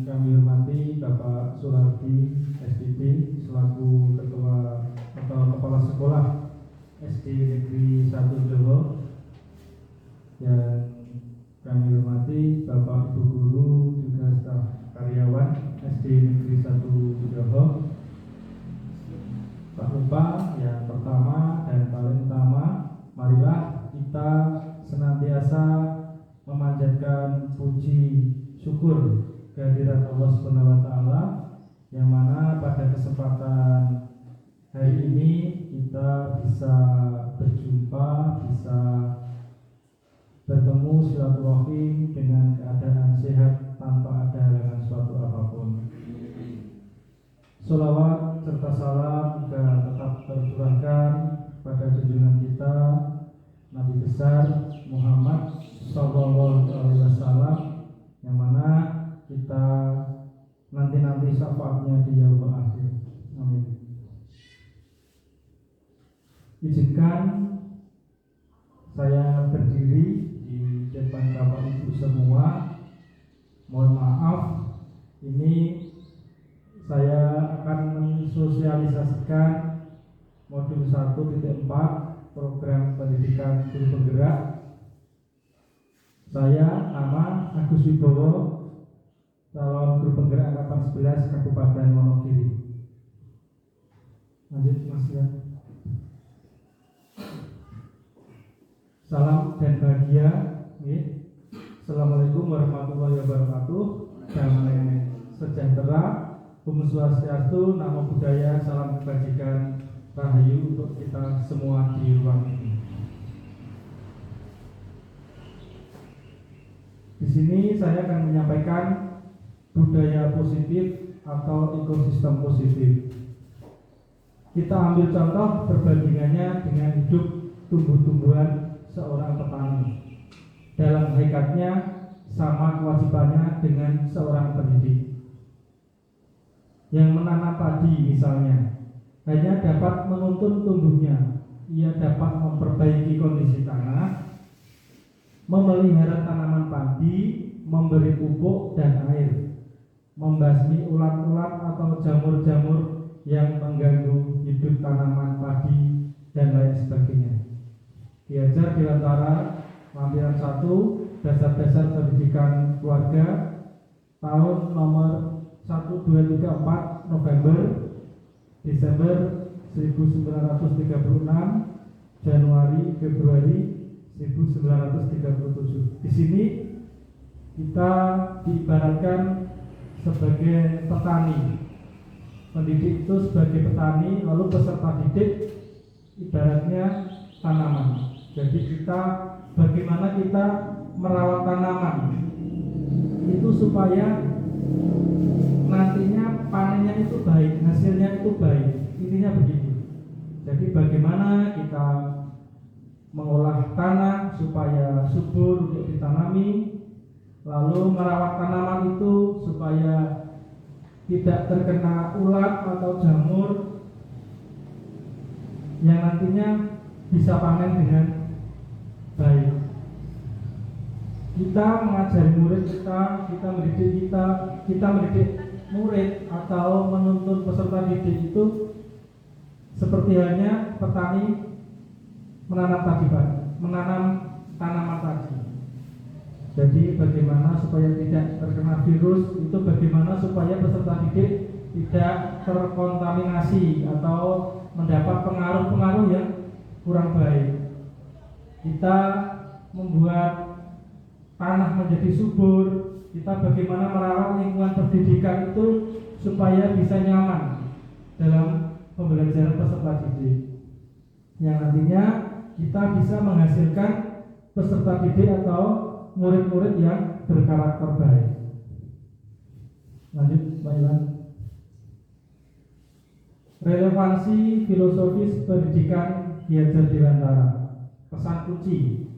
kami hormati Bapak Sulardi SPP selaku Ketua atau Kepala Sekolah SD Negeri 1 Jowo, yang kami hormati Bapak Ibu Guru juga staf karyawan SD Negeri 1 Jowo. Tak lupa yang pertama dan paling utama, marilah kita senantiasa memanjatkan puji syukur kehadirat Allah Subhanahu wa taala, yang mana pada kesempatan hari ini kita bisa berjumpa, bisa bertemu silaturahim dengan keadaan sehat tanpa ada halangan suatu apapun. Sholawat serta salam juga tetap tercurahkan pada junjungan kita Nabi besar Muhammad Sallallahu Alaihi Wasallam, yang mana kita nanti syafaatnya di yaumul akhir. Amin. Izinkan saya berdiri di depan Bapak Ibu semua. Mohon maaf, ini saya akan mensosialisasikan modul 1.4 program pendidikan guru penggerak. Saya nama Agus Wibowo, calon guru penggerak angkatan 11 Kabupaten Wonogiri. Lanjut Mas ya. Salam dan bahagia. Assalamualaikum warahmatullahi wabarakatuh. Damai sejahtera, Om Swastiastu, Namo Buddhaya, salam kebajikan, rahayu untuk kita semua di ruang ini. Di sini saya akan menyampaikan budaya positif atau ekosistem positif. Kita ambil contoh perbandingannya dengan hidup tumbuh-tumbuhan seorang petani. Dalam hakikatnya sama kewajibannya dengan seorang pendidik. Yang menanam padi misalnya hanya dapat menuntun tumbuhnya, ia dapat memperbaiki kondisi tanah, memelihara tanaman padi, memberi pupuk dan air, membasmi ulat-ulat atau jamur-jamur yang mengganggu hidup tanaman padi, dan lain sebagainya. Diajar di Lentara lampiran 1 dasar-dasar pendidikan keluarga tahun nomor 1234 November Desember 1936 Januari Februari 1937. Di sini kita diibaratkan sebagai petani. Pendidik itu sebagai petani, lalu peserta didik ibaratnya tanaman. Jadi bagaimana kita merawat tanaman itu supaya nantinya panennya itu baik, hasilnya itu baik. Intinya begitu. Jadi bagaimana kita mengolah tanah supaya subur untuk ditanami, lalu merawat tanaman itu supaya tidak terkena ulat atau jamur yang nantinya bisa panen dengan baik. Kita mengajari murid kita mendidik murid atau menuntun peserta didik itu seperti halnya petani menanam tanaman tadi. Jadi bagaimana supaya tidak terkena virus, itu bagaimana supaya peserta didik tidak terkontaminasi atau mendapat pengaruh-pengaruh yang kurang baik. Kita membuat tanah menjadi subur, kita bagaimana merawat lingkungan pendidikan itu supaya bisa nyaman dalam pembelajaran peserta didik, yang nantinya kita bisa menghasilkan peserta didik atau murid-murid yang berkarakter baik. Lanjut Pak Iwan. Relevansi filosofis pendidikan Diajar di Lentara. Pesan kunci.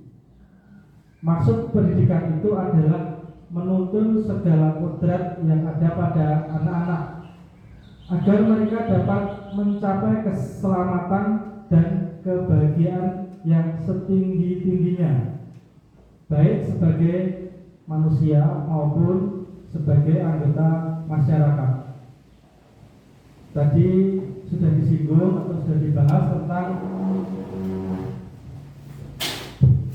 Maksud pendidikan itu adalah menuntun segala kodrat yang ada pada anak-anak agar mereka dapat mencapai keselamatan dan kebahagiaan yang setinggi-tingginya, baik sebagai manusia maupun sebagai anggota masyarakat. Tadi sudah disinggung atau sudah dibahas tentang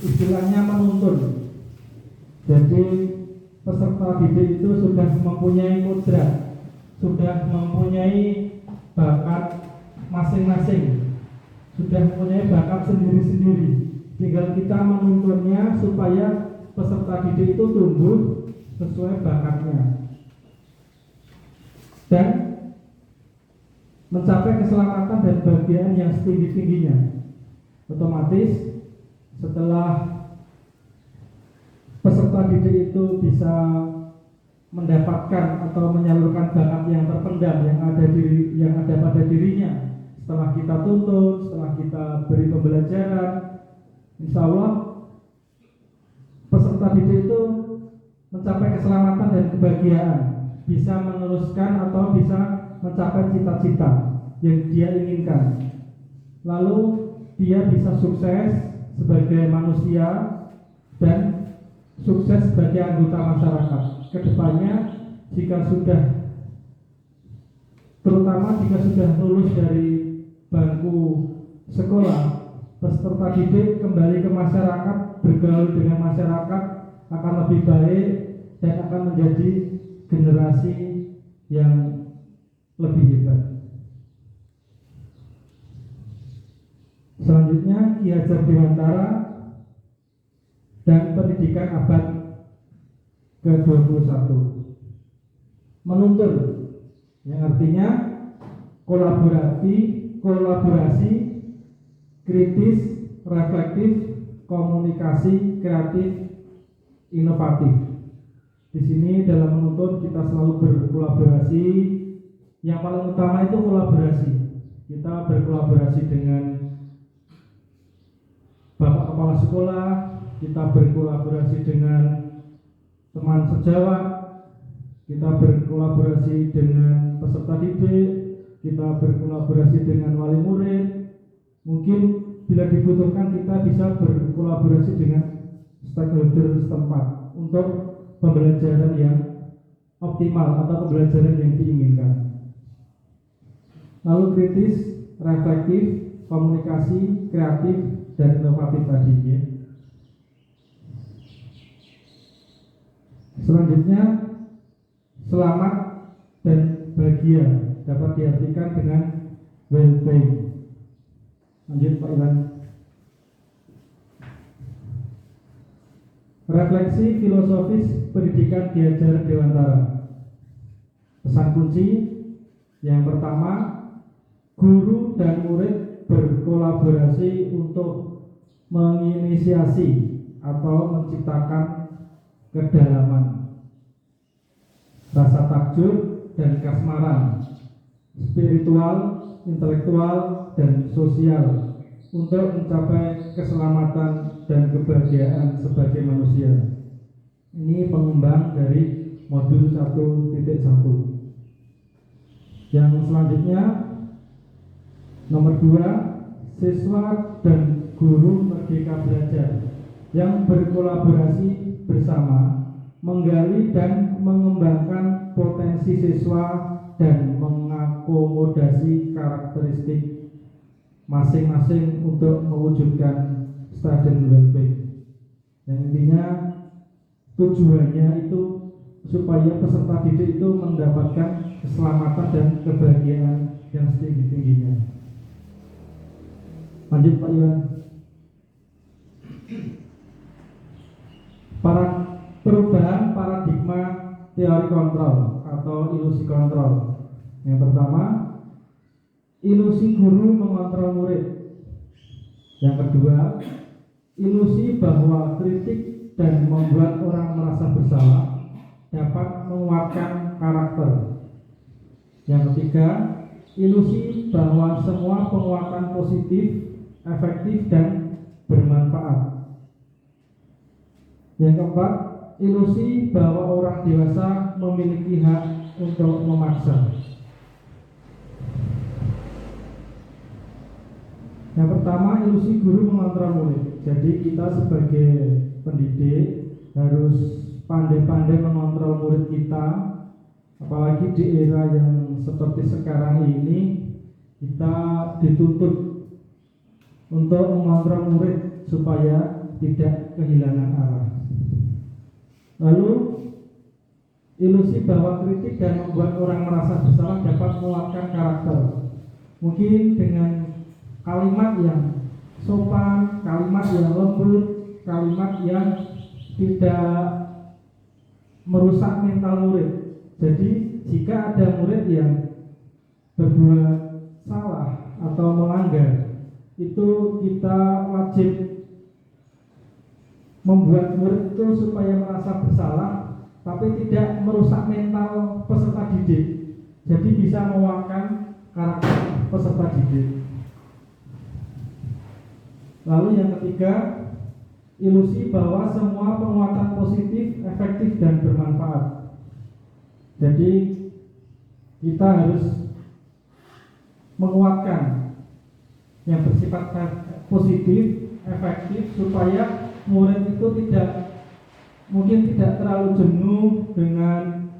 istilahnya menuntun. Jadi peserta didik itu sudah mempunyai kodrat, sudah mempunyai bakat masing-masing, sudah mempunyai bakat sendiri-sendiri. Tinggal kita menuntunnya supaya peserta didik itu tumbuh sesuai bakatnya dan mencapai keselamatan dan kebahagiaan yang setinggi-tingginya. Otomatis setelah peserta didik itu bisa mendapatkan atau menyalurkan bakat yang terpendam yang ada pada dirinya, setelah kita tuntun, setelah kita beri pembelajaran, insya Allah peserta didik itu mencapai keselamatan dan kebahagiaan, bisa meneruskan atau bisa mencapai cita-cita yang dia inginkan. Lalu dia bisa sukses sebagai manusia dan sukses sebagai anggota masyarakat. Kedepannya terutama jika sudah lulus dari bangku sekolah, peserta didik kembali ke masyarakat, bergaul dengan masyarakat akan lebih baik dan akan menjadi generasi yang lebih hebat. Selanjutnya, Ki Hajar Dewantara dan pendidikan abad ke-21. Menuntun, yang artinya kolaborasi, kritis, reflektif, komunikasi, kreatif, inovatif. Di sini dalam menuntun kita selalu berkolaborasi. Yang paling utama itu kolaborasi. Kita berkolaborasi dengan Bapak Kepala Sekolah, kita berkolaborasi dengan teman sejawat, kita berkolaborasi dengan peserta didik, kita berkolaborasi dengan wali murid. Mungkin bila dibutuhkan kita bisa berkolaborasi dengan stakeholder setempat untuk pembelajaran yang optimal atau pembelajaran yang diinginkan. Lalu kritis, reflektif, komunikasi, kreatif, dan inovatif tadi ya. Selanjutnya, selamat dan bahagia dapat diartikan dengan well-being. Lanjut Pak Iwan. Refleksi filosofis pendidikan Ki Hajar Dewantara. Pesan kunci yang pertama, guru dan murid berkolaborasi untuk menginisiasi atau menciptakan kedalaman, rasa takjub dan kasmaran, spiritual, intelektual, dan sosial untuk mencapai keselamatan dan kebahagiaan sebagai manusia. Ini pengembang dari modul 1.1. Yang selanjutnya, nomor 2, siswa dan guru merdeka belajar yang berkolaborasi bersama menggali dan mengembangkan potensi siswa dan mengakomodasi karakteristik masing-masing untuk mewujudkan student well-being. Yang intinya tujuannya itu supaya peserta didik itu mendapatkan keselamatan dan kebahagiaan yang setinggi-tingginya. Lanjut Pak Iwan. Perubahan paradigma teori kontrol atau ilusi kontrol. Yang pertama, ilusi guru mengontrol murid. Yang kedua, ilusi bahwa kritik dan membuat orang merasa bersalah dapat menguatkan karakter. Yang ketiga, ilusi bahwa semua penguatan positif, efektif, dan bermanfaat. Yang keempat, ilusi bahwa orang dewasa memiliki hak untuk memaksa. Yang pertama, ilusi guru mengontrol murid. Jadi kita sebagai pendidik harus pandai-pandai mengontrol murid kita, apalagi di era yang seperti sekarang ini. Kita dituntut untuk mengontrol murid supaya tidak kehilangan arah. Lalu ilusi bahwa kritik dan membuat orang merasa bersalah dapat menguatkan karakter. Mungkin dengan kalimat yang sopan, kalimat yang lembut, kalimat yang tidak merusak mental murid. Jadi jika ada murid yang berbuat salah atau melanggar, itu kita wajib membuat murid itu supaya merasa bersalah, tapi tidak merusak mental peserta didik. Jadi bisa menguatkan karakter peserta didik. Lalu yang ketiga, ilusi bahwa semua penguatan positif, efektif dan bermanfaat. Jadi kita harus menguatkan yang bersifat positif, efektif, supaya murid itu mungkin tidak terlalu jenuh dengan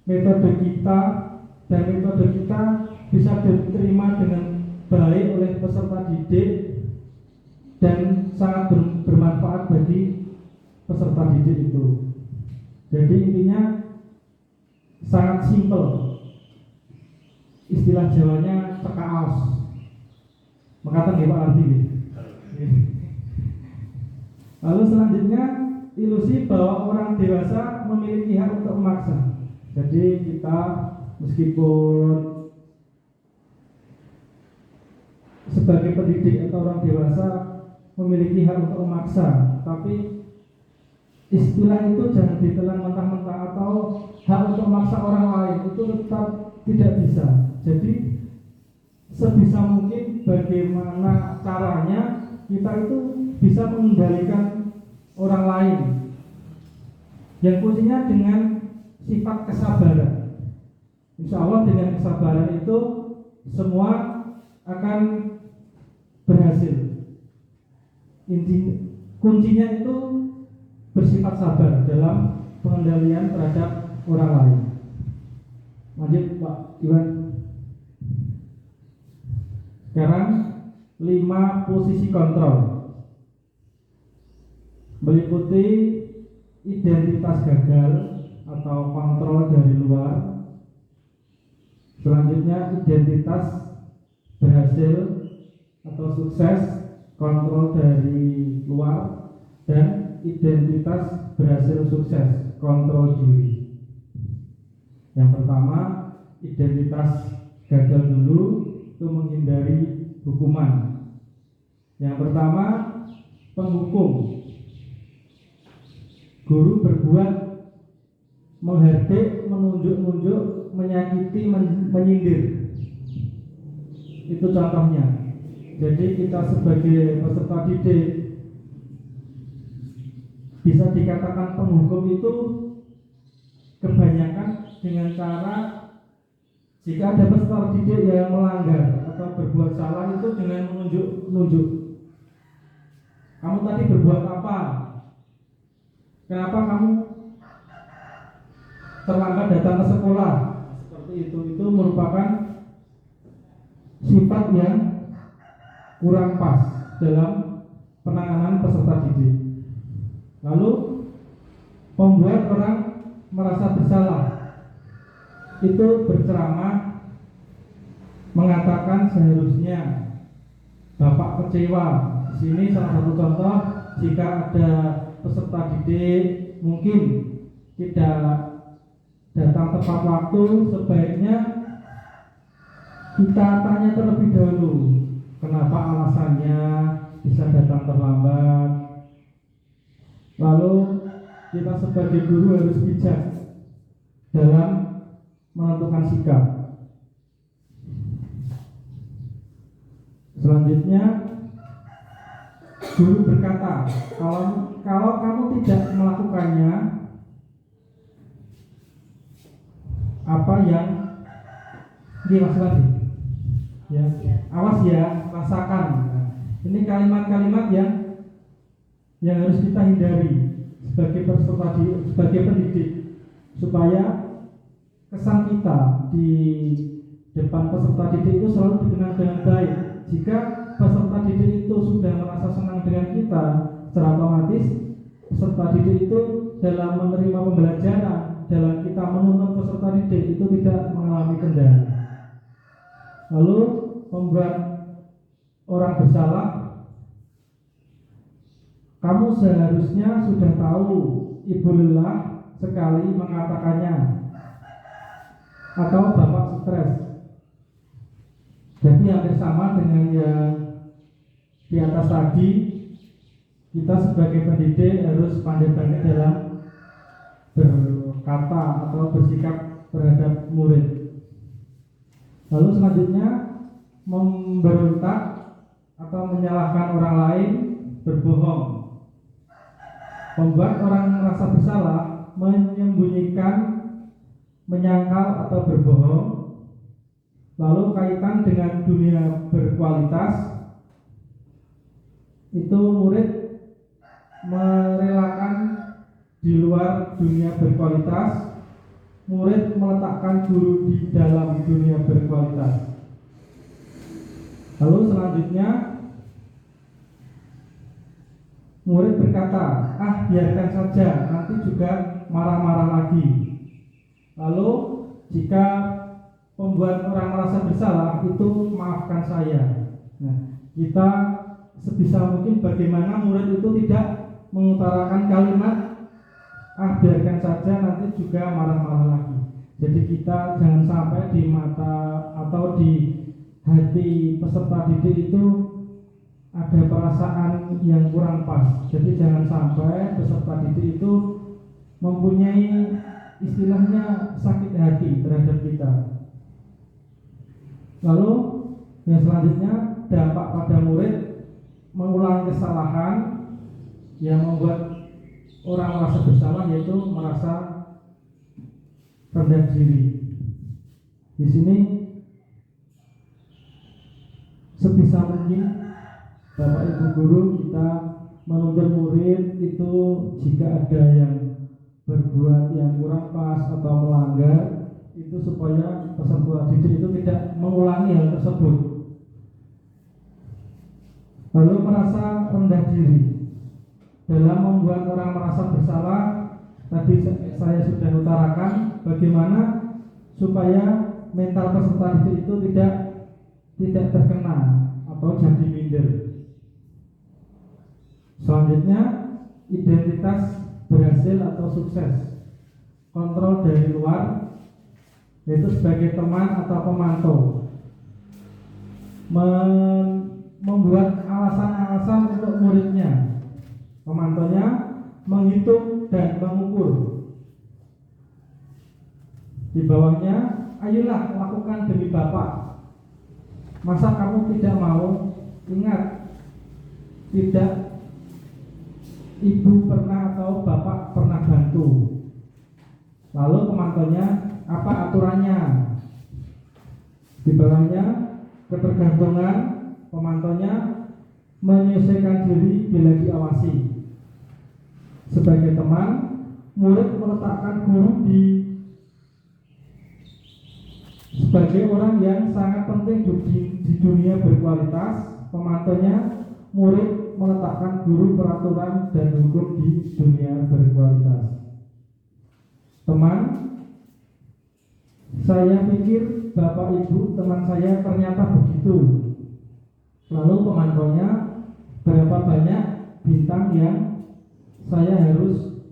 metode kita, dan metode kita bisa diterima dengan baik oleh peserta didik dan sangat bermanfaat bagi peserta didik itu. Jadi intinya sangat simpel. Istilah Jawanya cekaos. Mengatakan Pak Arti. Lalu selanjutnya, ilusi bahwa orang dewasa memiliki hak untuk memaksa. Jadi kita meskipun sebagai pendidik atau orang dewasa memiliki hak untuk memaksa, tapi istilah itu jangan ditelan mentah-mentah, atau hak untuk memaksa orang lain itu tetap tidak bisa. Jadi sebisa mungkin bagaimana caranya kita itu bisa mengendalikan orang lain, yang kuncinya dengan sifat kesabaran. Insya Allah dengan kesabaran itu semua akan berhasil. Kuncinya itu bersifat sabar dalam pengendalian terhadap orang lain. Lanjut Pak Iwan. Sekarang 5 posisi kontrol, meliputi identitas gagal atau kontrol dari luar. Selanjutnya identitas berhasil atau sukses, kontrol dari luar. Dan identitas berhasil sukses, kontrol diri. Yang pertama, identitas gagal dulu, itu menghindari hukuman. Yang pertama, penghukum. Guru berbuat menghardik, menunjuk-nunjuk, menyakiti, menyindir. Itu contohnya. Jadi kita sebagai peserta didik bisa dikatakan penghukum itu kebanyakan dengan cara, jika ada peserta didik yang melanggar atau berbuat salah, itu dengan menunjuk-nunjuk. Kamu tadi berbuat apa? Kenapa kamu terlambat datang ke sekolah? Seperti itu merupakan sifat yang kurang pas dalam penanganan peserta didik. Lalu membuat orang merasa bersalah, itu berceramah mengatakan seharusnya Bapak kecewa. Di sini salah satu contoh, jika ada peserta didik mungkin tidak datang tepat waktu, sebaiknya kita tanya terlebih dahulu kenapa alasannya bisa datang terlambat. Lalu kita sebagai guru harus bijak dalam menentukan sikap. Selanjutnya, guru berkata, kalau kamu tidak melakukannya, apa yang dimaksud? Ya, awas ya, rasakan. Ini kalimat-kalimat yang harus kita hindari. sebagai pendidik, supaya kesan kita di depan peserta didik itu selalu dikenal dengan baik. Jika peserta didik itu sudah merasa senang dengan kita, secara otomatis peserta didik itu dalam menerima pembelajaran, dalam kita menuntun peserta didik itu tidak mengalami kendala. Lalu membuat orang bersalah, kamu seharusnya sudah tahu, ibu lelah sekali mengatakannya, atau bapak stres. Jadi hampir sama dengan yang di atas tadi. Kita sebagai pendidik harus pandai-pandai dalam berkata atau bersikap terhadap murid. Lalu selanjutnya memberontak atau menyalahkan orang lain, berbohong, membuat orang merasa bersalah, menyembunyikan, menyangkal atau berbohong. Lalu kaitan dengan dunia berkualitas, itu murid merelakan di luar dunia berkualitas, murid meletakkan guru di dalam dunia berkualitas. Lalu selanjutnya murid berkata, biarkan saja, nanti juga marah-marah lagi. Lalu jika membuat orang merasa bersalah, itu maafkan saya. Nah, kita sebisa mungkin bagaimana murid itu tidak mengutarakan kalimat biarkan saja, nanti juga marah-marah lagi. Jadi kita jangan sampai di mata atau di hati peserta didik itu ada perasaan yang kurang pas. Jadi jangan sampai peserta didik itu mempunyai istilahnya sakit hati terhadap kita. Lalu yang selanjutnya, dampak pada murid mengulangi kesalahan yang membuat orang merasa bersalah, yaitu merasa rendah diri. Di sini sebisa mungkin Bapak Ibu guru kita menuntun murid itu jika ada yang berbuat yang kurang pas atau melanggar, itu supaya peserta didik itu tidak mengulangi hal tersebut. Lalu merasa rendah diri dalam membuat orang merasa bersalah. Tadi saya sudah utarakan bagaimana supaya mental peserta didik itu tidak terkena atau jadi minder. Selanjutnya, identitas berhasil atau sukses, kontrol dari luar, yaitu sebagai teman atau pemantau, membuat alasan-alasan untuk muridnya. Pemantaunya menghitung dan mengukur. Di bawahnya, ayolah lakukan demi Bapak. Masa kamu tidak mau? Ingat, tidak Ibu pernah atau Bapak pernah bantu. Lalu pemantaunya, apa aturannya? Di bawahnya, ketergantungan, pemantaunya menyesuaikan diri bila diawasi. Sebagai teman, murid meletakkan guru sebagai orang yang sangat penting di dunia berkualitas. Pemantaunya, murid meletakkan guru peraturan dan hukum di dunia berkualitas. Teman, saya pikir Bapak Ibu teman saya ternyata begitu. Lalu pemantaunya, berapa banyak bintang yang saya harus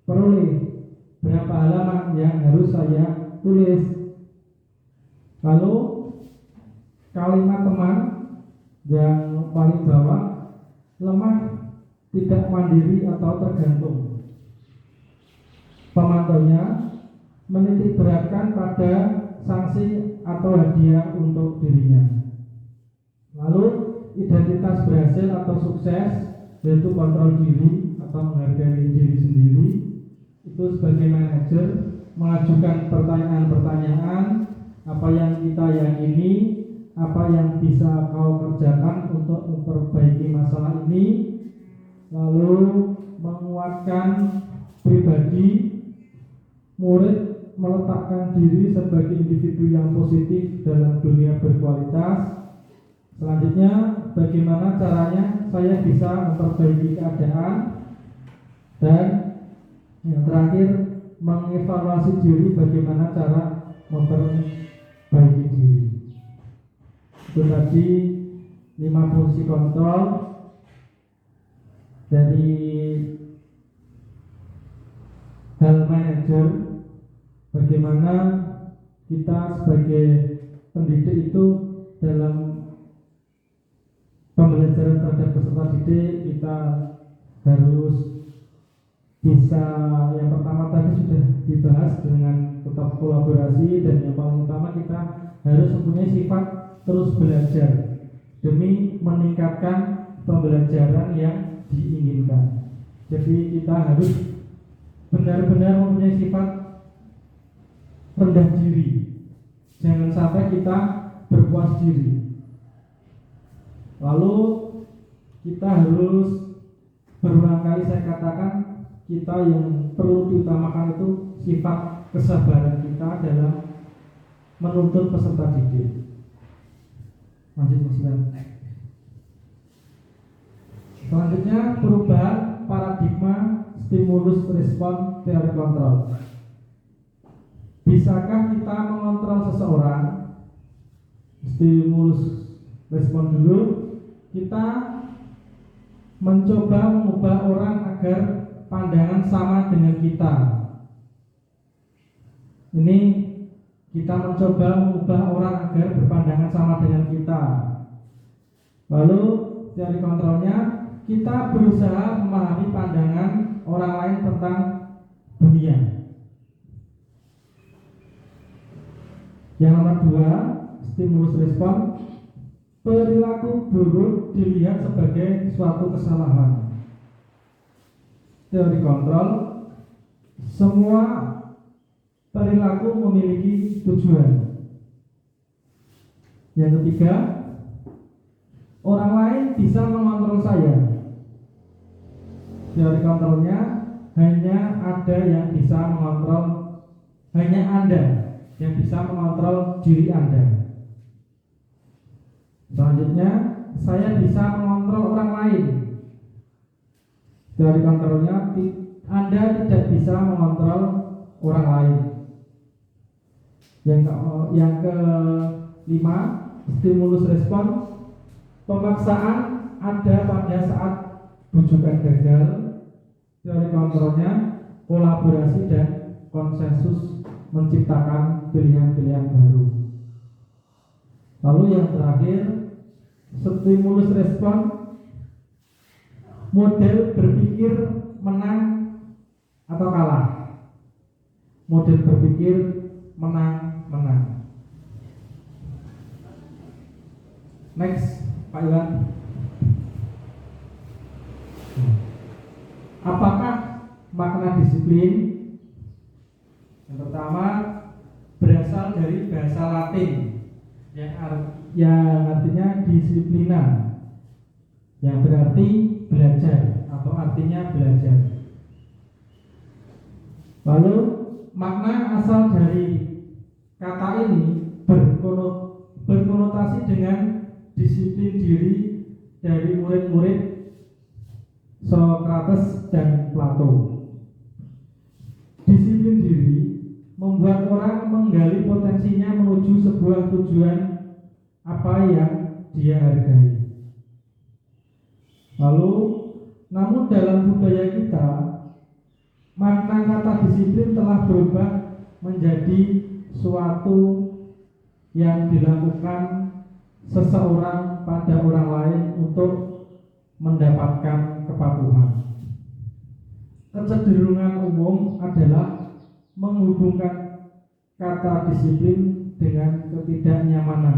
peroleh, berapa halaman yang harus saya tulis. Lalu kalimat teman yang paling bawah, lemah, tidak mandiri atau tergantung. Pemantaunya menitik beratkan pada sanksi atau hadiah untuk dirinya. Lalu identitas berhasil atau sukses, yaitu kontrol diri atau menghargai diri sendiri. Itu sebagai manajer mengajukan pertanyaan-pertanyaan, apa yang kita yakini, apa yang bisa kau kerjakan untuk memperbaiki masalah ini. Lalu menguatkan pribadi, murid meletakkan diri sebagai individu yang positif dalam dunia berkualitas. Selanjutnya, bagaimana caranya saya bisa memperbaiki keadaan, dan yang terakhir, mengevaluasi diri, bagaimana cara memperbaiki diri. Itu tadi 5 fungsi kontrol dari hal manager. Bagaimana kita sebagai pendidik itu dalam pembelajaran terhadap peserta didik, kita harus bisa, yang pertama tadi sudah dibahas dengan tetap kolaborasi, dan yang paling utama kita harus mempunyai sifat terus belajar demi meningkatkan pembelajaran yang diinginkan. Jadi kita harus benar-benar mempunyai sifat rendah diri. Jangan sampai kita berpuas diri. Lalu kita harus, berulang kali saya katakan, kita yang perlu diutamakan itu sifat kesabaran kita dalam menuntut peserta didik. Lanjut Mas. Selanjutnya, perubahan paradigma stimulus respon teori kontrol. Bisakah kita mengontrol seseorang? Stimulus respon dulu. Kita mencoba mengubah orang agar pandangan sama dengan kita. Ini kita mencoba mengubah orang agar berpandangan sama dengan kita. Lalu teori kontrolnya, kita berusaha memahami pandangan orang lain tentang dunia. Yang nomor 2, stimulus respon. Perilaku buruk dilihat sebagai suatu kesalahan. Teori kontrol, semua perilaku memiliki tujuan. Yang ketiga, orang lain bisa mengontrol saya. Teori kontrolnya, hanya ada yang bisa mengontrol, hanya Anda yang bisa mengontrol diri Anda. Selanjutnya, saya bisa mengontrol orang lain. Teori kontrolnya, Anda tidak bisa mengontrol orang lain. Yang kelima, stimulus respon. Pemaksaan ada pada saat bujukan gagal. Teori kontrolnya, kolaborasi dan konsensus menciptakan pilihan-pilihan baru. Lalu yang terakhir, stimulus respon. Model berpikir menang atau kalah. Model berpikir menang. Next, Pak Iwan. Apakah makna disiplin? Yang pertama, berasal dari bahasa Latin yang artinya disiplina, yang berarti belajar atau artinya belajar. Lalu makna asal dari kata ini berkonotasi dengan disiplin diri dari murid-murid Socrates dan Plato. Disiplin diri membuat orang menggali potensinya menuju sebuah tujuan apa yang dia hargai. Lalu, namun dalam budaya kita, makna kata disiplin telah berubah menjadi suatu yang dilakukan seseorang pada orang lain untuk mendapatkan kepatuhan. Kecenderungan umum adalah menghubungkan kata disiplin dengan ketidaknyamanan,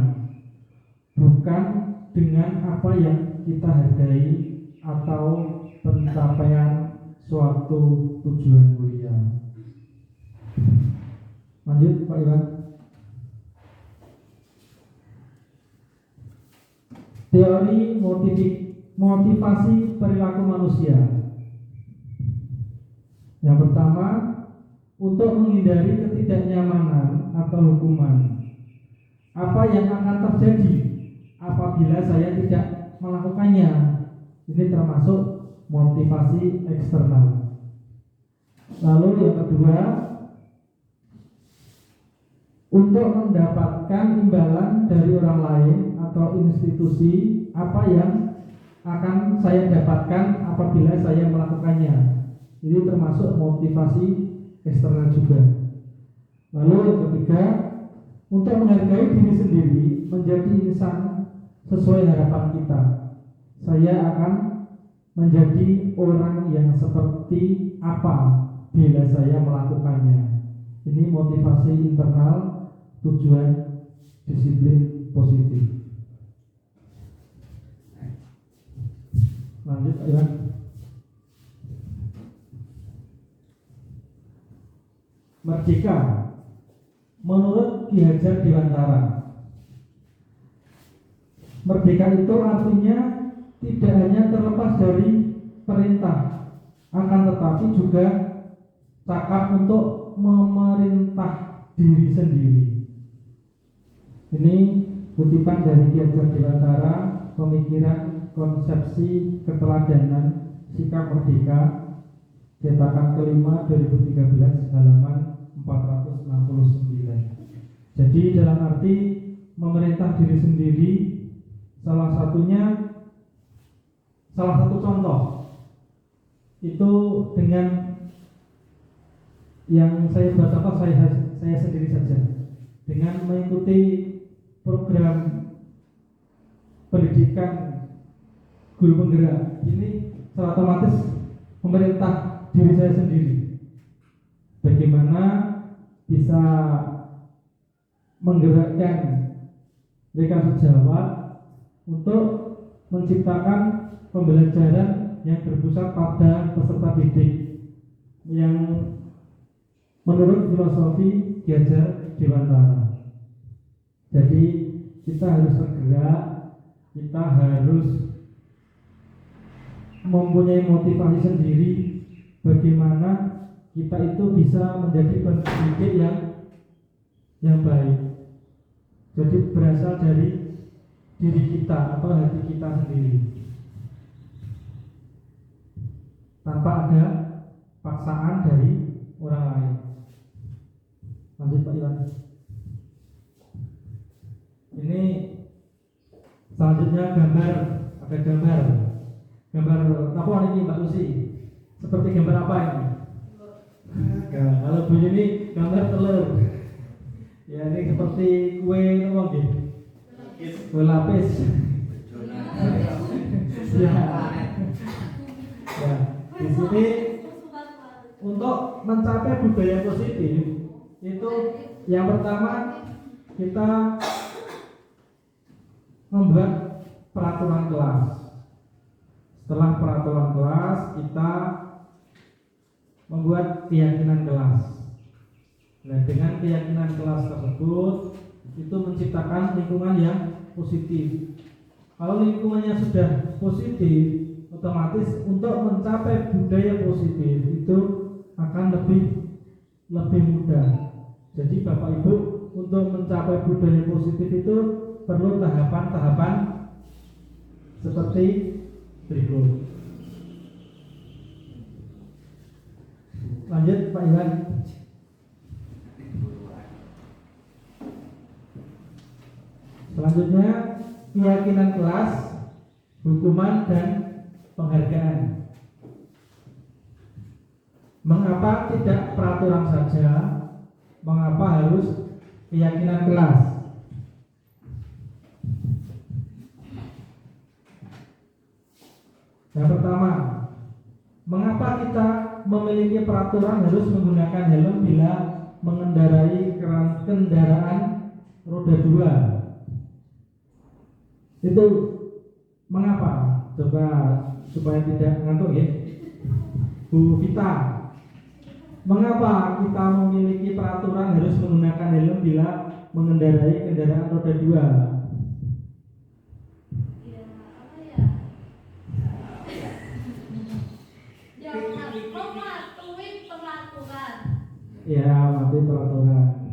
bukan dengan apa yang kita hargai atau pencapaian suatu tujuan mulia. Lanjut Pak Iwan. Teori motivasi perilaku manusia. Yang pertama, untuk menghindari ketidaknyamanan atau hukuman. Apa yang akan terjadi apabila saya tidak melakukannya? Ini termasuk motivasi eksternal. Lalu yang kedua, untuk mendapatkan imbalan dari orang lain atau institusi, apa yang akan saya dapatkan apabila saya melakukannya. Ini termasuk motivasi eksternal juga. Lalu yang ketiga, untuk menghargai diri sendiri, menjadi insan sesuai harapan kita. Saya akan menjadi orang yang seperti apa bila saya melakukannya. Ini motivasi internal, tujuan disiplin positif. Lanjut ya. Merdeka menurut Ki Hajar Dewantara. Merdeka itu artinya tidak hanya terlepas dari perintah, akan tetapi juga cakap untuk memerintah diri sendiri. Ini kutipan dari Ki Hajar Dewantara, pemikiran konsepsi keteladanan sikap merdeka, cetakan kelima 2013 halaman 469. Jadi dalam arti memerintah diri sendiri, salah satu contoh itu dengan yang saya buat contoh saya sendiri saja, dengan mengikuti program pendidikan guru penggerak. Ini secara otomatis memerintah diri saya sendiri bagaimana bisa menggerakkan mereka sejawat untuk menciptakan pembelajaran yang berpusat pada peserta didik yang menurut filosofi Ki Hajar Dewantara. Jadi kita harus bergerak, kita harus mempunyai motivasi sendiri bagaimana kita itu bisa menjadi pendidik yang baik. Jadi berasal dari diri kita atau hati kita sendiri, tanpa ada paksaan dari orang lain. Lanjut Pak Iwan. Ini selanjutnya ada gambar apa ini Mbak Lucy? Seperti gambar apa ini? Kalau bunyi ini gambar telur. Ya ini seperti kue apa gitu? Kue lapis. Ya. Ya, di sini untuk mencapai budaya positif itu yang pertama kita membuat peraturan kelas. Setelah peraturan kelas kita membuat keyakinan kelas. Nah, dengan keyakinan kelas tersebut itu menciptakan lingkungan yang positif. Kalau lingkungannya sudah positif, otomatis untuk mencapai budaya positif itu akan lebih mudah. Jadi Bapak Ibu untuk mencapai budaya positif itu perlu tahapan-tahapan seperti berikut. Lanjut Pak Iwan. Selanjutnya keyakinan kelas, hukuman dan penghargaan. Mengapa tidak peraturan saja? Mengapa harus keyakinan kelas? Yang pertama, mengapa kita memiliki peraturan harus menggunakan helm bila mengendarai kendaraan roda 2? Itu mengapa? Coba supaya tidak ngantuk ya, Bu Vita. Mengapa kita memiliki peraturan harus menggunakan helm bila mengendarai kendaraan roda 2? Yang mematuhi Ya, mati peraturan.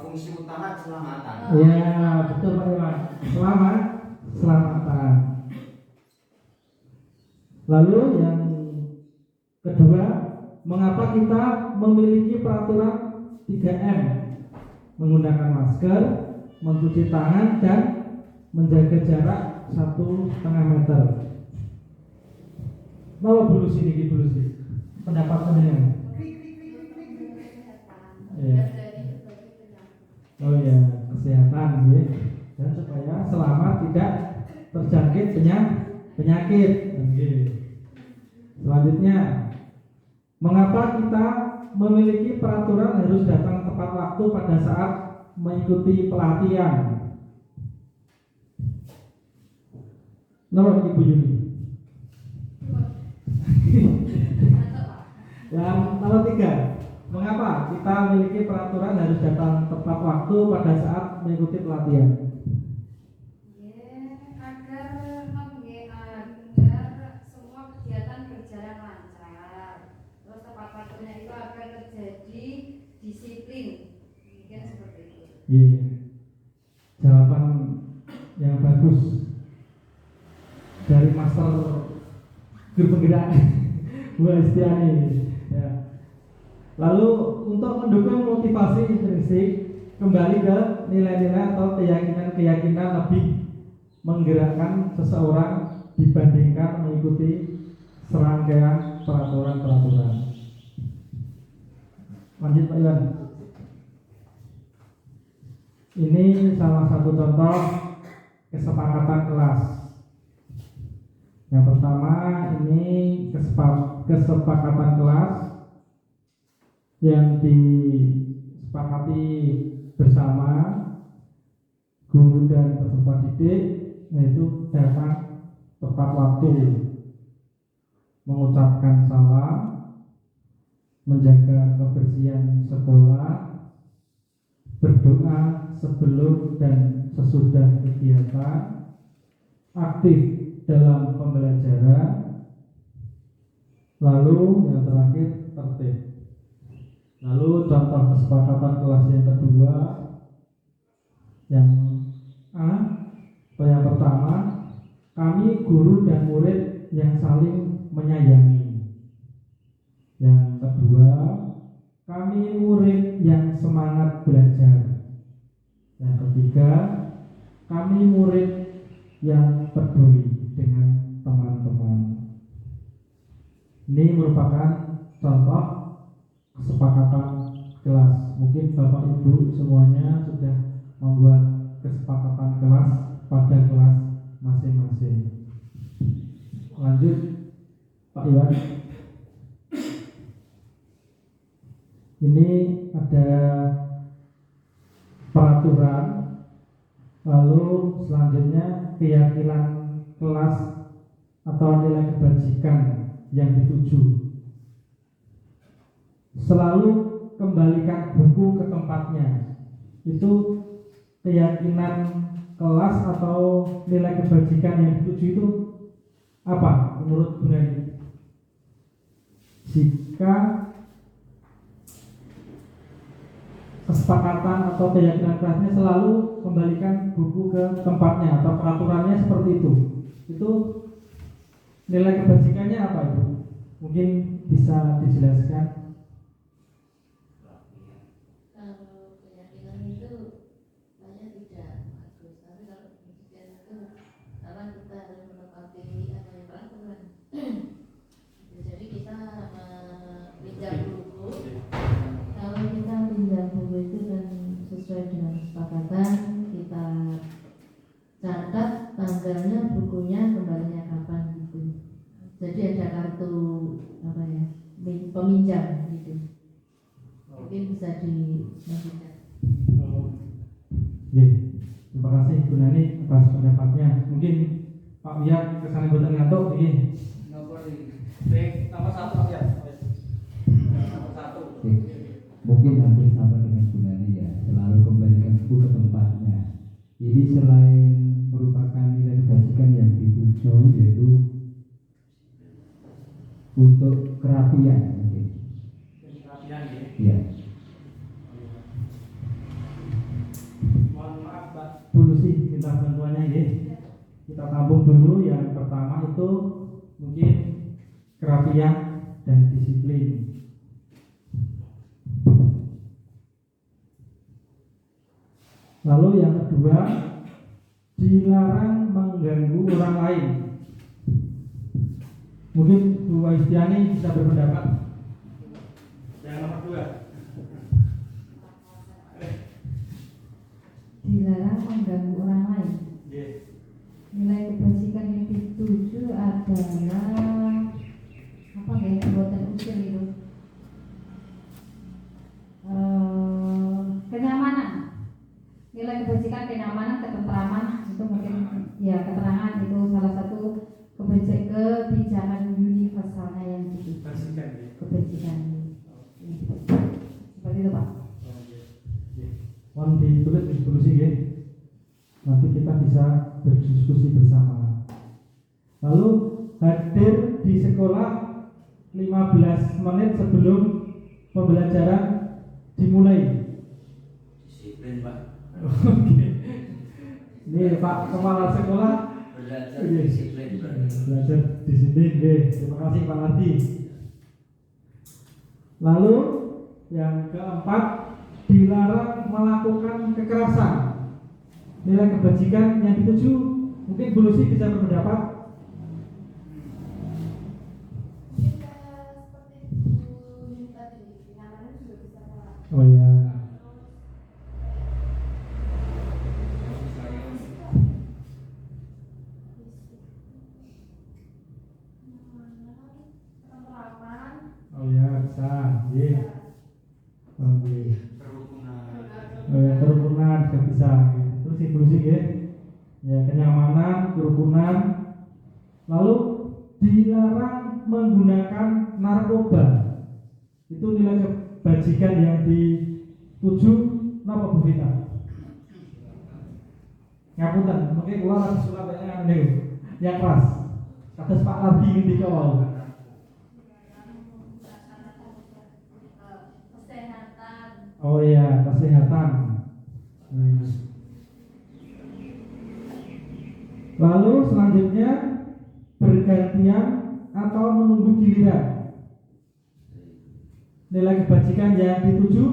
Fungsi utama keselamatan. Ya, betul Pak Iwan. Selamatan. Lalu yang kedua, mengapa kita memiliki peraturan 3M? Menggunakan masker, mencuci tangan, dan menjaga jarak 1,5 meter. Mau bulus ini, pendapat kalian? Ya. Oh ya, kesehatan ya. Dan supaya selamat tidak terjangkit penyakit. Selanjutnya, mengapa kita memiliki peraturan harus datang tepat waktu pada saat mengikuti pelatihan? Nomor Ibu Yuni. Yang nomor 3, mengapa kita memiliki peraturan harus datang tepat waktu pada saat mengikuti pelatihan? Agar semua kegiatan berjalan lancar. Terus tepat waktunya itu agar terjadi disiplin. Mungkin seperti itu. Iya. Jawaban yang bagus dari Master Guru Penggerak Bu Astiani. Ya. Lalu untuk mendukung motivasi intrinsik, kembali ke nilai-nilai atau keyakinan-keyakinan lebih menggerakkan seseorang dibandingkan mengikuti serangkaian peraturan-peraturan. Lanjut Pak Iwan. Ini salah satu contoh kesepakatan kelas. Yang pertama ini kesepakatan kelas yang disepakati bersama guru dan peserta didik, yaitu datang tepat waktu, mengucapkan salam, menjaga kebersihan sekolah, berdoa sebelum dan sesudah kegiatan, aktif dalam pembelajaran, lalu yang terakhir tertib. Lalu contoh kesepakatan kelas yang kedua, yang A, atau yang pertama, kami guru dan murid yang saling menyayangi. Yang kedua, kami murid yang semangat belajar. Yang ketiga, kami murid yang peduli dengan teman-teman. Ini merupakan contoh kesepakatan kelas. Mungkin Bapak Ibu semuanya sudah membuat kesepakatan kelas pada kelas masing-masing. Lanjut Pak Iwan. Ini ada peraturan, lalu selanjutnya keyakinan kelas atau nilai kebajikan yang dituju. Selalu kembalikan buku ke tempatnya. Itu keyakinan kelas atau nilai kebajikan yang dituju itu apa menurut Bu Nani? Jika kesepakatan atau keyakinan kelasnya selalu kembalikan buku ke tempatnya atau peraturannya seperti itu nilai kebajikannya apa Ibu? Mungkin bisa dijelaskan. Sesuai dengan kesepakatan kita catat tanggalnya, bukunya kembalinya kapan gitu. Jadi ada kartu peminjam gitu. Mungkin bisa dilanjutkan. Terima kasih Bu Nani atas pendapatnya. Mungkin Pak Wiyat kesana buatan ngantuk. Baik, nomor 1 Pak Wiyat. Nomor 1. Mungkin hampir sama dengan Bu Nani ya, selalu kembalikan buku ke tempatnya. Ini selain merupakan nilai kebajikan yang dituju, yaitu untuk kerapian. Iya. Mohon maaf Pak Bu Lucy, minta bantuannya ya. Kita tampung dulu. Yang pertama itu mungkin kerapian dan disiplin. Lalu yang kedua, dilarang mengganggu orang lain. Mungkin Bu Waistiani bisa berpendapat. Yang nomor dua. Dilarang mengganggu orang lain. Nilai kebajikan yang dituju adalah apa ya, perbuatan usil itu, kenyamanan. Nilai kebajikan, kenyamanan, ketentraman itu mungkin ya, keterangan itu salah satu kebijakan universalnya yang dituju. Kebajikan seperti itu Pak. Mohon ditulis diskusi ya. Nanti kita bisa berdiskusi bersama. Lalu hadir di sekolah 15 menit sebelum pembelajaran dimulai. Disiplin Pak. Oke. Ini Pak Kepala Sekolah Belajar disiplin berarti. belajar disiplin. Terima kasih Pak Ardi. Lalu yang keempat, dilarang melakukan kekerasan. Nilai kebajikan yang dituju, mungkin Bu Lucy bisa berpendapat. Oh ya. Oh ya, bisa. Iya. Oke. Kerukunan juga bisa. Terus inklusi ya. Ya, kenyamanan, kerukunan. Lalu dilarang menggunakan narkoba. Itu nilai kebajikan yang dituju napa Bu Vita? Ngapunten, mungkin kula lagi sulapnya yang keras. Kados Pak Ardi ngendika wae. Oh iya, kesehatan. Lalu selanjutnya bergantian atau menunggu giliran. Nilai kebajikan yang dituju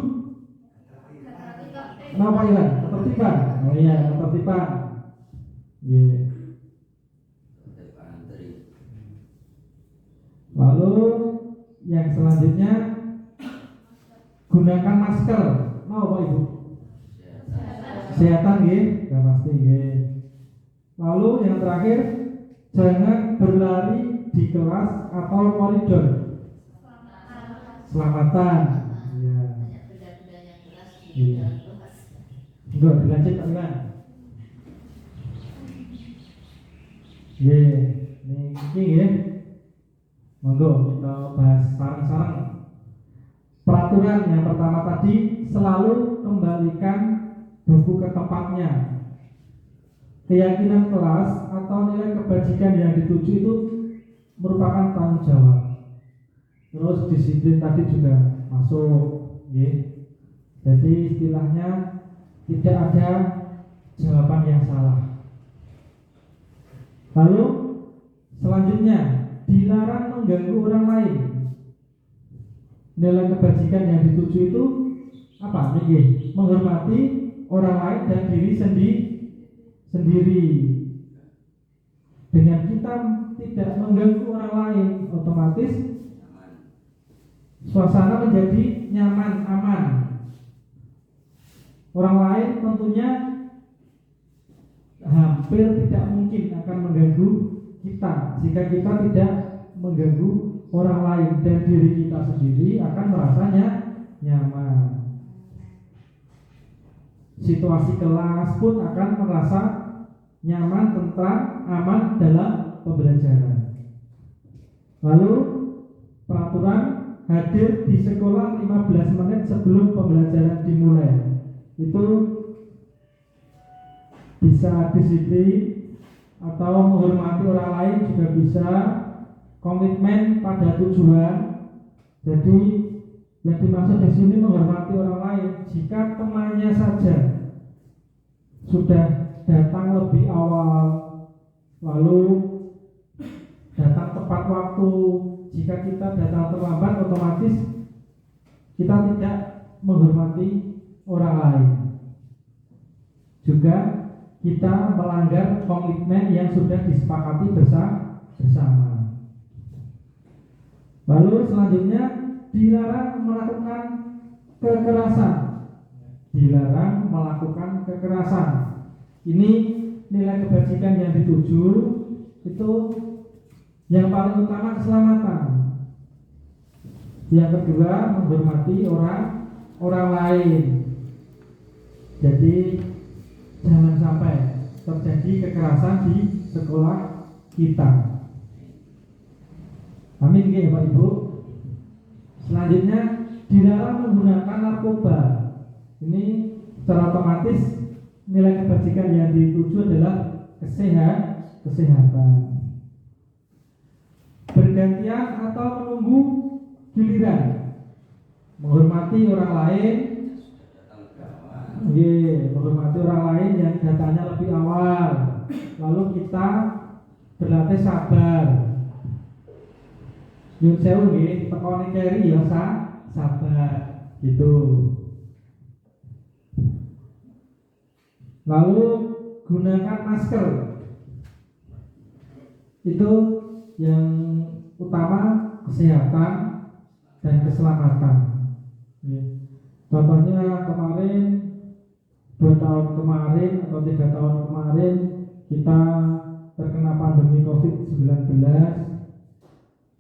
apa Iwan? Ketertiban. Oh iya, ketertiban. Yeah. Lalu yang selanjutnya gunakan masker. Mau Pak Ibu? Kesehatan nggih, ya pasti nggih. Lalu yang terakhir, jangan berlari di kelas atau koridor. Selamatan. Iya. Iya. Enggak dilanjut Pak Iwan. Nggih, niki nggih. Monggo kita bahas sareng-sareng. Peraturan yang pertama tadi, selalu kembalikan buku ke tempatnya. Keyakinan kelas atau nilai kebajikan yang dituju itu merupakan tanggung jawab. Terus disiplin tadi juga masuk, ya. Jadi istilahnya tidak ada jawaban yang salah. Lalu selanjutnya, dilarang mengganggu orang lain. Nilai kebajikan yang dituju itu apa? Nih, menghormati orang lain dan diri sendiri. Dengan kita tidak mengganggu orang lain, otomatis suasana menjadi nyaman, aman. Orang lain tentunya hampir tidak mungkin akan mengganggu kita jika kita tidak mengganggu orang lain, dan diri kita sendiri akan merasanya nyaman. Situasi kelas pun akan merasa nyaman, tentram, aman dalam pembelajaran. Lalu peraturan hadir di sekolah 15 menit sebelum pembelajaran dimulai. Itu bisa disiplin atau menghormati orang lain, juga bisa komitmen pada tujuan. Jadi Yang dimaksud di sini menghormati orang lain. Jika temannya saja sudah datang lebih awal, lalu datang tepat waktu, jika kita datang terlambat, otomatis kita tidak menghormati orang lain. Juga kita melanggar komitmen yang sudah disepakati bersama. Lalu selanjutnya dilarang melakukan kekerasan. Dilarang melakukan kekerasan. Ini nilai kebajikan yang dituju itu yang paling utama keselamatan. Yang kedua menghormati orang lain. Jadi jangan sampai terjadi kekerasan di sekolah kita. Amin ya Pak Ibu. Selanjutnya dilarang menggunakan narkoba. Ini secara otomatis nilai kebajikan yang dituju adalah kesehatan. Bergantian atau menunggu giliran. Menghormati orang lain. Menghormati orang lain yang datangnya lebih awal. Lalu kita berlatih sabar. Nyun sewu nggih, tekone keri ya sabar gitu. Lalu gunakan masker. Itu yang utama kesehatan dan keselamatan. Contohnya kemarin 2 tahun kemarin atau 3 tahun kemarin kita terkena pandemi COVID-19,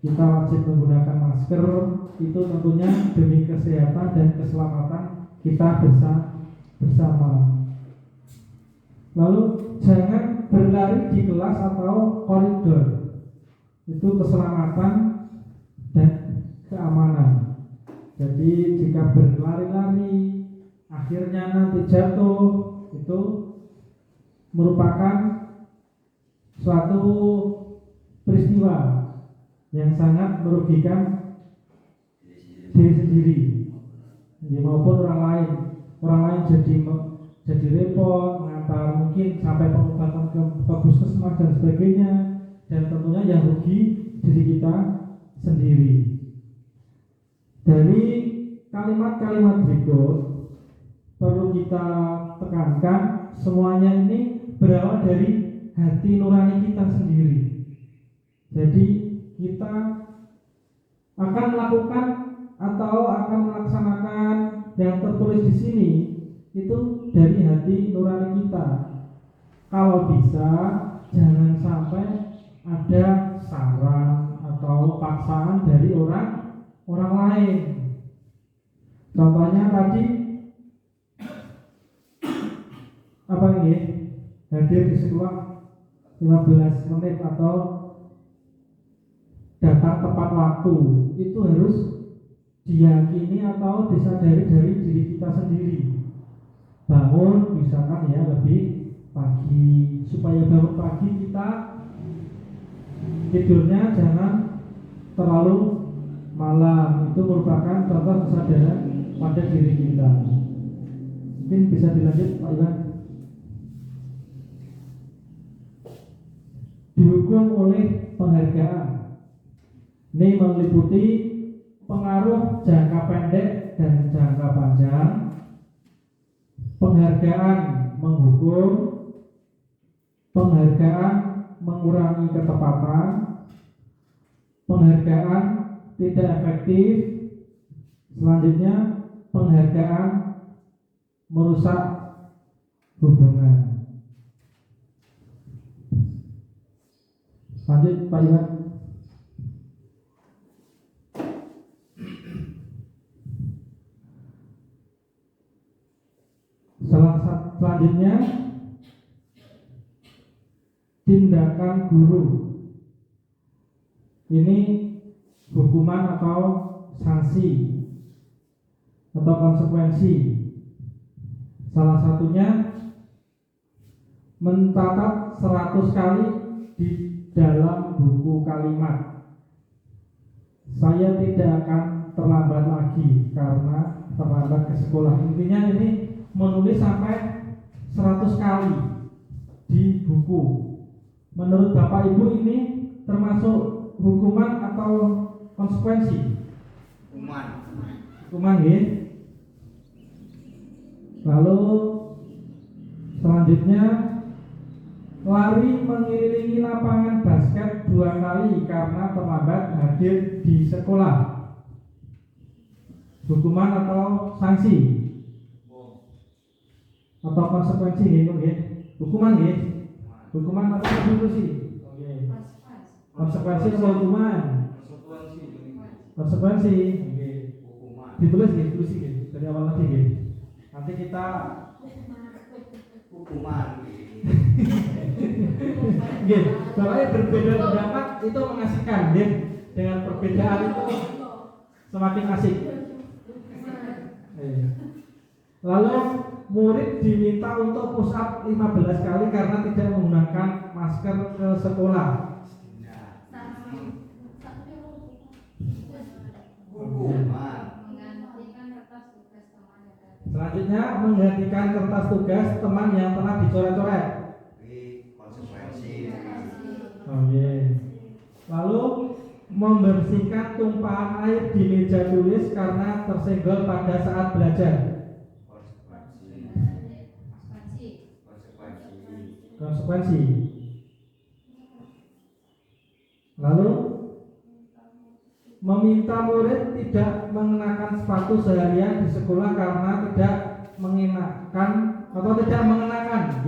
kita wajib menggunakan masker. Itu tentunya demi kesehatan dan keselamatan kita bersama. Lalu jangan berlari di kelas atau koridor. Itu keselamatan dan keamanan. Jadi jika berlari-lari akhirnya nanti jatuh, itu merupakan suatu peristiwa yang sangat merugikan diri sendiri maupun orang lain. Orang lain jadi repot, mengantar mungkin sampai pengobatan ke puskesmas dan sebagainya, dan tentunya yang rugi diri kita sendiri. Dari kalimat-kalimat berikut perlu kita tekankan, semuanya ini berawal dari hati nurani kita sendiri. Jadi kita akan melakukan atau akan melaksanakan yang tertulis di sini itu dari hati nurani kita. Kalau bisa jangan sampai ada saran atau paksaan dari orang lain. Contohnya tadi apa ini? Hadir di sekolah 15 menit atau datang tepat waktu, itu harus diyakini atau disadari dari diri kita sendiri. Bangun misalkan ya lebih pagi, supaya bangun pagi kita tidurnya jangan terlalu malam. Itu merupakan contoh kesadaran pada diri kita. Mungkin bisa dilanjut Pak Iwan. Dihukum oleh penghargaan. Ini meliputi pengaruh jangka pendek dan jangka panjang. Penghargaan menghukum, penghargaan mengurangi ketepatan, penghargaan tidak efektif. Selanjutnya penghargaan merusak hubungan. Lanjut Pak Iwan. Selanjutnya tindakan guru. Ini hukuman atau sanksi atau konsekuensi. Salah satunya mencatat 100 kali di dalam buku kalimat. Saya tidak akan terlambat lagi karena terlambat ke sekolah. Intinya ini menulis sampai 100 kali di buku. Menurut Bapak Ibu ini termasuk hukuman atau konsekuensi? Hukuman ya. Lalu selanjutnya, lari mengelilingi lapangan basket 2 kali karena terlambat hadir di sekolah. Hukuman atau sanksi? Atau konsekuensi gitu ya? Hukuman ya? Hukuman atau konsekuensi? Oke. Konsekuensi atau hukuman? Konsekuensi. Oke. Ditulis ya, tulis ya. Dari awal lagi ya. Nanti kita hukuman. Nggih, soalnya berbeda pendapat itu mengasihkan, nggih. Dengan perbedaan itu semakin asik. Lalu murid diminta untuk push up 15 kali karena tidak menggunakan masker ke sekolah. Hukuman. Selanjutnya, menggantikan kertas tugas teman yang telah dicoret-coret. Konsekuensi. Oke. Lalu membersihkan tumpahan air di meja tulis karena tersenggol pada saat belajar. Konsekuensi. Lalu meminta murid tidak mengenakan sepatu seharian di sekolah karena tidak mengenakan atau tidak mengenakan,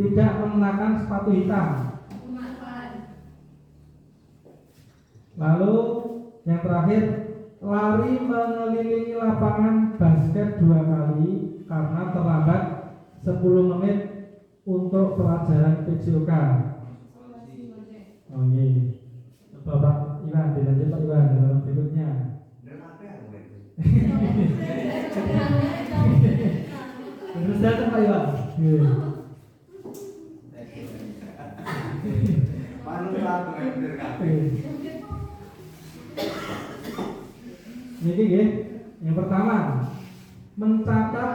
tidak mengenakan sepatu hitam. Lalu yang terakhir, lari mengelilingi lapangan basket 2 kali karena terlambat 10 menit untuk pelajaran PJOK. Oh iya. Bapak Iwan, dilanjut Pak Iwan dalam berikutnya. Terus datang Pak Iwan. Jadi nggih, yang pertama, mencatat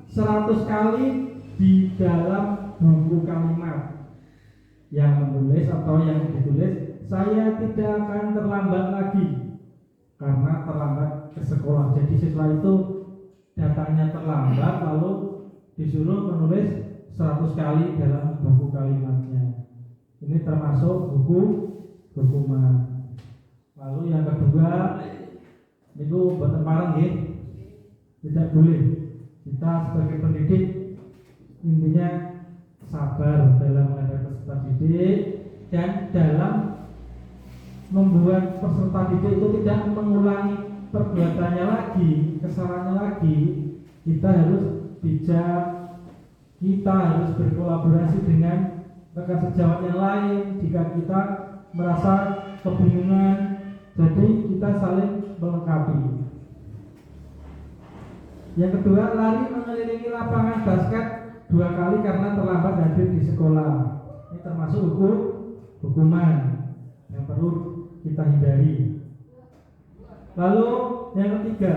100 kali di dalam buku kalimat yang menulis atau yang ditulis, saya tidak akan terlambat lagi karena terlambat ke sekolah. Jadi siswa itu datangnya terlambat lalu disuruh menulis 100 kali dalam buku kalimatnya. Ini termasuk buku hukuman. Lalu yang kedua, itu boten pareng nggih. Tidak boleh kita sebagai pendidik intinya sabar dalam menghadapi peserta didik dan dalam membuat peserta didik itu tidak mengulangi perbuatannya lagi, kesalahannya lagi. Kita harus bijak, kita harus berkolaborasi dengan rekan sejawat yang lain. Jika kita merasa kebingungan, jadi kita saling melengkapi. Yang kedua, lari mengelilingi lapangan basket 2 kali karena terlambat hadir di sekolah. Ini termasuk hukuman yang perlu kita hindari. Lalu yang ketiga,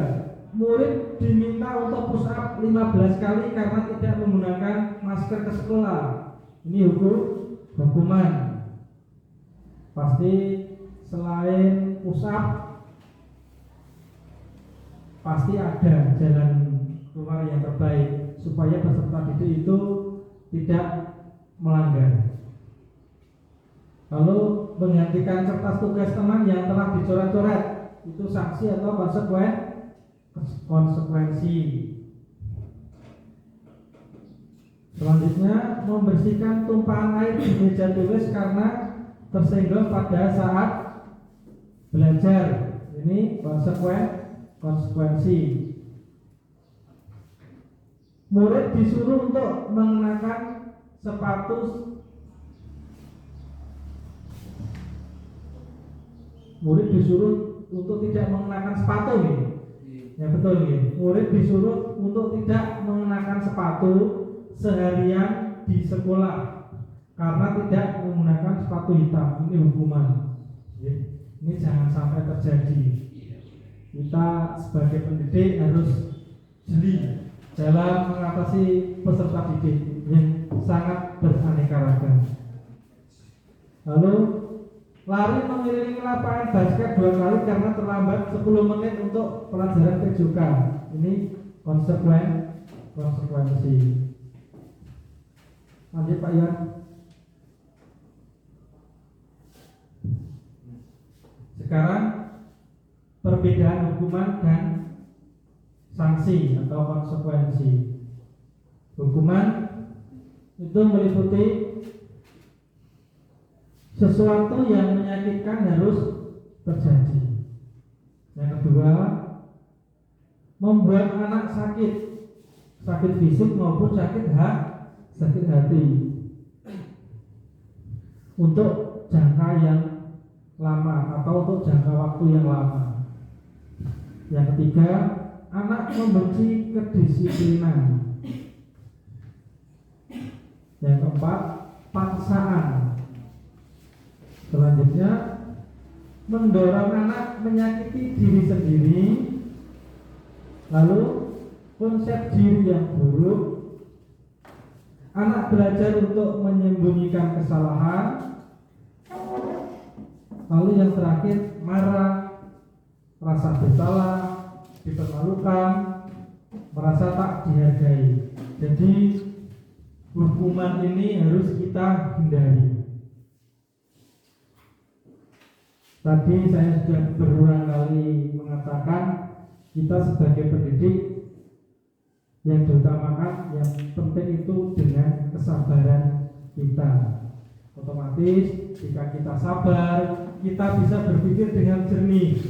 murid diminta untuk push up 15 kali karena tidak menggunakan masker ke sekolah. Ini hukuman. Pasti selain push up pasti ada jalan keluar yang terbaik supaya peserta didik itu tidak melanggar. Lalu menggantikan kertas tugas teman yang telah dicoret-coret, itu sanksi atau konsekuensi. Selanjutnya, membersihkan tumpahan air di meja tulis karena tersenggol pada saat belajar. Ini konsekuensi. Murid disuruh untuk mengenakan sepatu tidak mengenakan sepatu nih. Ya betul nih. Murid disuruh untuk tidak mengenakan sepatu seharian di sekolah karena tidak menggunakan sepatu hitam. Ini hukuman. Ini jangan sampai terjadi. kita sebagai pendidik harus jeli dalam mengatasi peserta didik yang sangat beraneka ragam. Lalu lari mengelilingi lapangan basket 2 kali karena terlambat 10 menit untuk pelajaran PJK. Ini konsekuensi. Lanjut Pak Iwan. Sekarang perbedaan hukuman dan sanksi atau konsekuensi. Hukuman itu meliputi sesuatu yang menyakitkan harus terjadi. Yang kedua, membuat anak sakit fisik maupun sakit hati untuk jangka yang lama atau untuk jangka waktu yang lama. Yang ketiga, anak membenci kedisiplinan. Yang keempat, paksaan. Selanjutnya, mendorong anak menyakiti diri sendiri. Lalu, konsep diri yang buruk. Anak belajar untuk menyembunyikan kesalahan. Lalu yang terakhir, marah, rasa bersalah, dipermalukan, merasa tak dihargai. Jadi hukuman ini harus kita hindari. Tadi saya sudah berulang kali mengatakan kita sebagai pendidik yang diutamakan, yang penting itu dengan kesabaran kita. Otomatis jika kita sabar, kita bisa berpikir dengan jernih.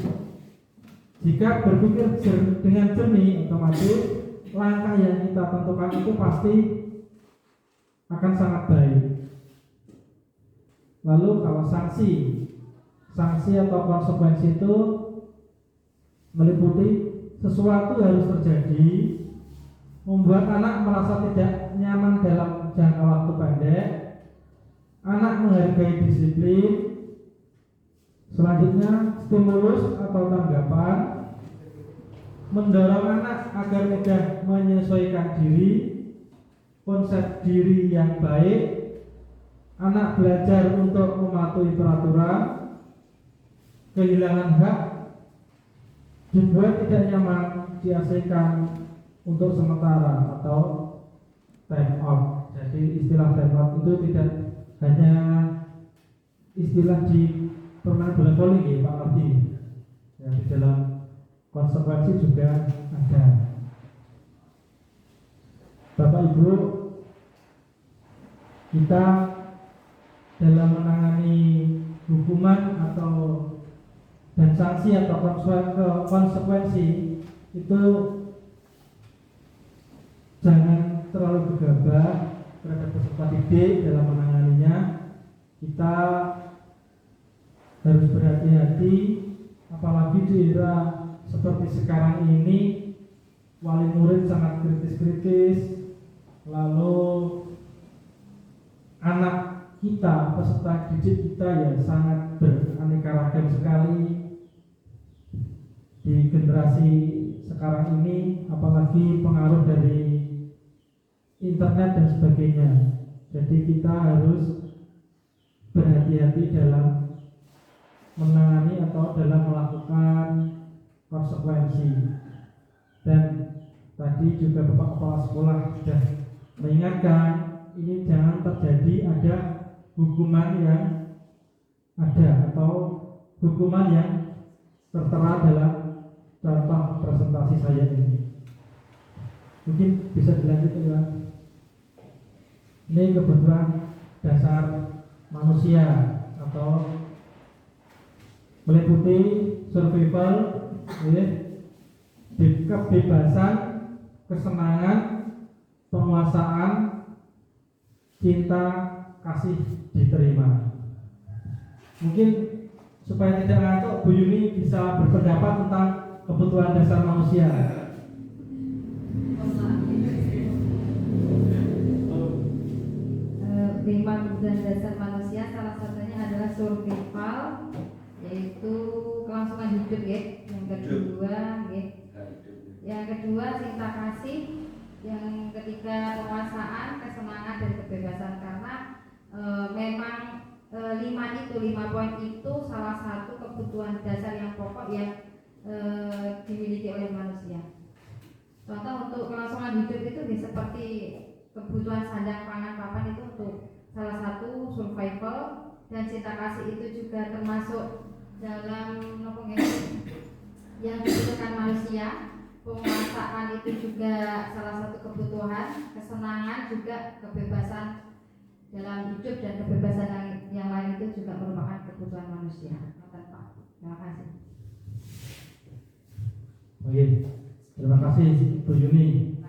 Jika berpikir dengan jernih, otomatis langkah yang kita tentukan itu pasti akan sangat baik. Lalu kalau sanksi atau konsekuensi itu meliputi sesuatu harus terjadi, membuat anak merasa tidak nyaman dalam jangka waktu pendek, anak menghargai disiplin. Selanjutnya, stimulus atau tanggapan, mendorong anak agar mudah menyesuaikan diri, konsep diri yang baik, anak belajar untuk mematuhi peraturan, kehilangan hak, dibuat tidak nyaman, diasingkan untuk sementara atau time out. Jadi istilah time out itu tidak hanya istilah di permainan bola voli ya Pak Arti. Ya, di dalam konsekuensi juga ada. Bapak Ibu, kita dalam menangani hukuman atau dan sanksi atau konsekuensi itu jangan terlalu gegabah terhadap peserta didik dalam menanganinya. Kita harus berhati-hati, apalagi di era seperti sekarang ini, wali murid sangat kritis-kritis, lalu anak kita, peserta didik kita ya sangat beraneka ragam sekali. Di generasi sekarang ini, apalagi pengaruh dari internet dan sebagainya. Jadi kita harus berhati-hati dalam menangani atau dalam melakukan konsekuensi. Dan tadi juga Bapak Kepala Sekolah sudah mengingatkan, ini jangan terjadi ada hukuman yang ada atau hukuman yang tertera dalam contoh presentasi saya ini. Mungkin bisa dilanjut ya. Ini kebutuhan dasar manusia atau meliputi survival, kebebasan, kesenangan, penguasaan, cinta, kasih diterima. Mungkin supaya tidak ngantuk, Bu Yuni bisa berpendapat tentang kebutuhan dasar manusia. Lima kebutuhan dasar manusia salah satunya adalah survival, yaitu kelangsungan hidup ya. Yang kedua, nggih. Yang kedua cinta kasih, yang ketiga penguasaan, kesenangan dan kebebasan karena memang 5 poin itu salah satu kebutuhan dasar yang pokok yang dimiliki oleh manusia. Contoh untuk kelangsungan hidup itu seperti kebutuhan sandang, pangan, papan itu untuk salah satu survival, dan cinta kasih itu juga termasuk dalam yang dibutuhkan manusia. Penguasaan itu juga salah satu kebutuhan, kesenangan juga kebebasan dalam hidup dan kebebasan yang lain itu juga merupakan kebutuhan manusia. Terima kasih. Oke, terima kasih Bu Yuni.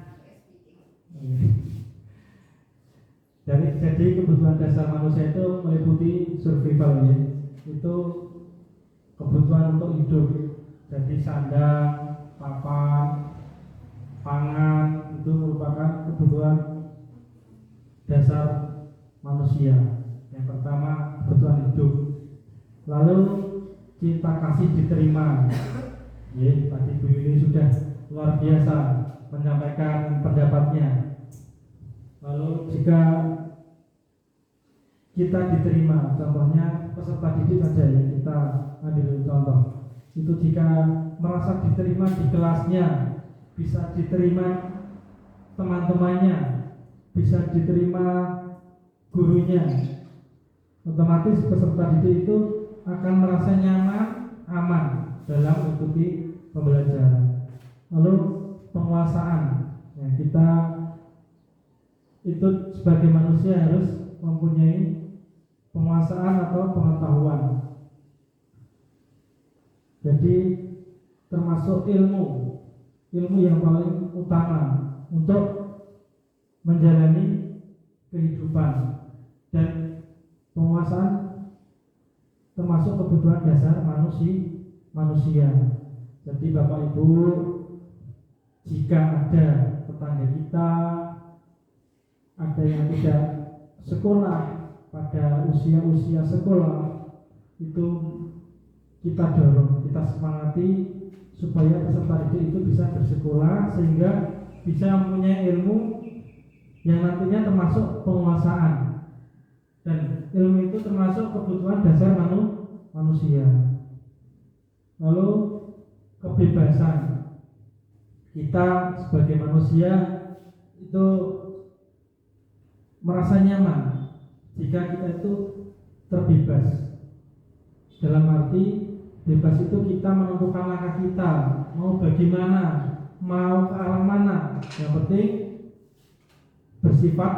Jadi kebutuhan dasar manusia itu meliputi survival ya. Itu kebutuhan untuk hidup. Jadi sandang, papan, pangan itu merupakan kebutuhan dasar manusia. Yang pertama kebutuhan hidup. Lalu cinta kasih diterima. Ya, tadi Bu Yuni sudah luar biasa menyampaikan pendapatnya. Lalu jika kita diterima, contohnya peserta didik saja yang kita ambil contoh. Itu jika merasa diterima di kelasnya, bisa diterima teman-temannya, bisa diterima gurunya, otomatis peserta didik itu akan merasa nyaman, aman dalam mengikuti pembelajaran. Lalu penguasaan, ya, kita itu sebagai manusia harus mempunyai penguasaan atau pengetahuan. Jadi termasuk ilmu yang paling utama untuk menjalani kehidupan, dan penguasaan termasuk kebutuhan dasar manusia. Jadi Bapak Ibu, jika ada tetangga kita ada yang tidak sekolah pada usia sekolah, itu kita dorong, kita semangati supaya peserta didik itu bisa bersekolah sehingga bisa mempunyai ilmu yang nantinya termasuk penguasaan, dan ilmu itu termasuk kebutuhan dasar manusia. Lalu kebebasan, kita sebagai manusia itu merasa nyaman jika kita itu terbebas. Dalam arti bebas itu kita menentukan langkah kita, mau bagaimana, mau ke arah mana. Yang penting bersifat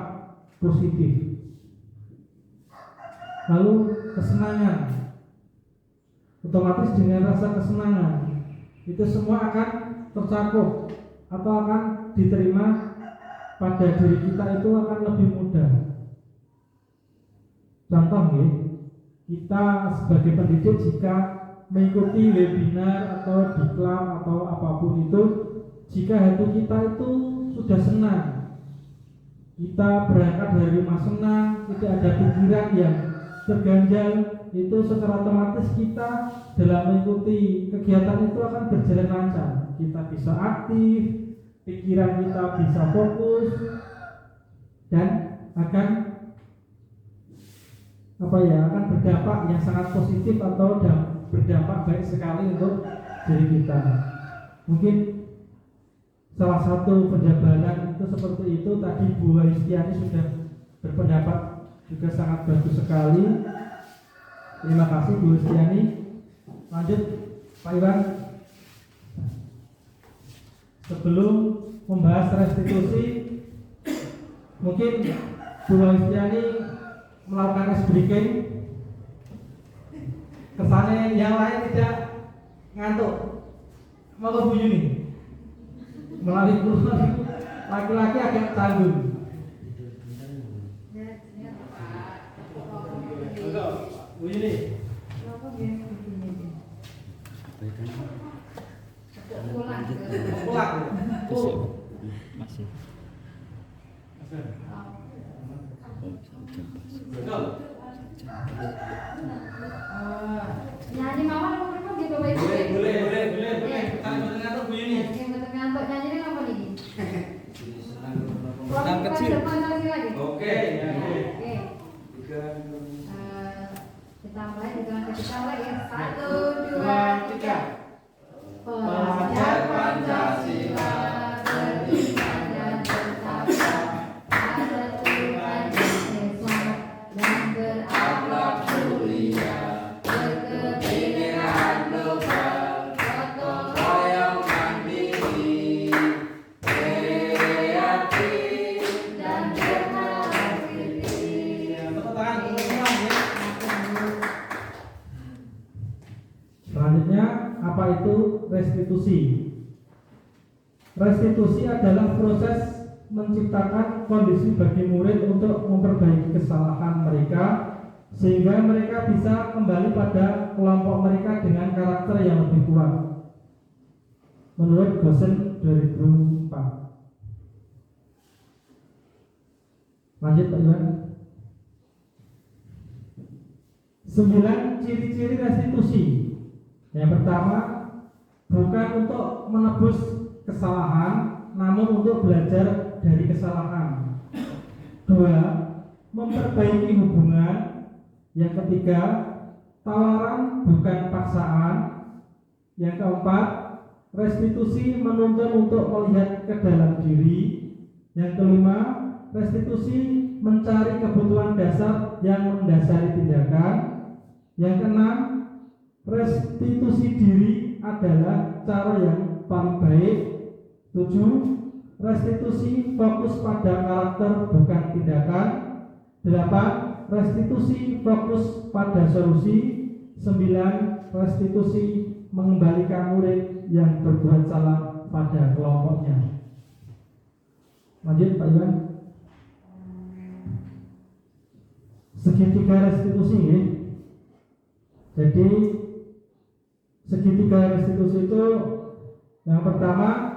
positif. Lalu kesenangan, otomatis dengan rasa kesenangan itu semua akan tercakup atau akan diterima pada diri kita, itu akan lebih mudah. Contoh nih, kita sebagai pendidik jika mengikuti webinar atau diklat atau apapun itu, jika hati kita itu sudah senang, kita berangkat dari rumah senang, tidak ada pikiran yang terganjal, itu secara otomatis kita dalam mengikuti kegiatan itu akan berjalan lancar. Kita bisa aktif, pikiran kita bisa fokus, dan akan akan berdampak yang sangat positif atau berdampak baik sekali untuk diri kita. Mungkin salah satu penjabaran itu seperti itu. Tadi Bu Haristiani sudah berpendapat juga sangat bagus sekali. Terima kasih Bu Haristiani. Lanjut Pak Iwan. Sebelum membahas restitusi, mungkin Bu Haristiani melakukan ice breaking, kesannya yang lain tidak ngantuk. Mau ke Bu Yuni, melalui keluhan laki-laki agak tanggung. Bu Yuni, pulang. Masih. Nyanyi mawar apa gitu Bapak Ibu? Boleh. Kita mulai ya. 1, 2, 3. Pelajar Pancasila beriman dan bertakwa pada Tuhan Yesus dan berakhlak mulia, berkebinekaan global, gotong royong mandiri, kreatif dan bernalar kritis. Tepuk tangan untuk semua ya. Selanjutnya, apa itu restitusi? Restitusi adalah proses menciptakan kondisi bagi murid untuk memperbaiki kesalahan mereka sehingga mereka bisa kembali pada kelompok mereka dengan karakter yang lebih kuat. Menurut Gosen 2004. Lanjut Pak Iwan. 9 ciri-ciri restitusi. Yang pertama, bukan untuk menebus kesalahan, namun untuk belajar dari kesalahan. 2, memperbaiki hubungan. Yang ketiga, tawaran bukan paksaan. Yang keempat, restitusi menuntun untuk melihat ke dalam diri. Yang kelima, restitusi mencari kebutuhan dasar yang mendasari tindakan. Yang keenam, restitusi diri adalah cara yang paling baik. 7, restitusi fokus pada karakter bukan tindakan. 8, restitusi fokus pada solusi. 9, restitusi mengembalikan murid yang berbuat salah pada kelompoknya. Lanjut Pak Iwan. Segitiga restitusi ya. Jadi segitiga restitusi itu yang pertama,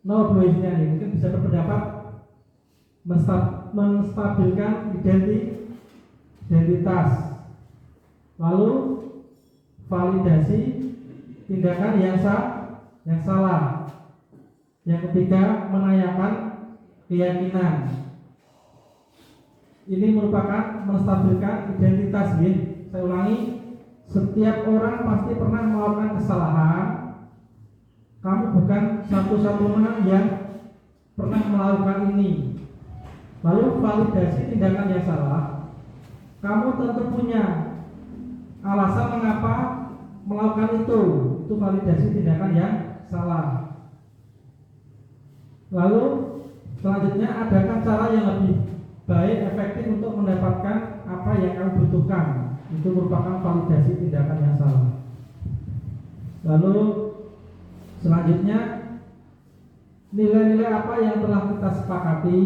Noblesnya nih mungkin bisa berpendapat menstabilkan identitas, lalu validasi tindakan yang salah. Yang ketiga, menanyakan keyakinan. Ini merupakan menstabilkan identitas ya. Saya ulangi, setiap orang pasti pernah melakukan kesalahan. Kamu bukan satu-satunya yang pernah melakukan ini. Lalu validasi tindakan yang salah. Kamu tentu punya alasan mengapa melakukan itu. Itu validasi tindakan yang salah. Lalu selanjutnya, adakah cara yang lebih baik, efektif untuk mendapatkan apa yang kamu butuhkan? Itu merupakan validasi tindakan yang salah. Lalu selanjutnya, nilai-nilai apa yang telah kita sepakati?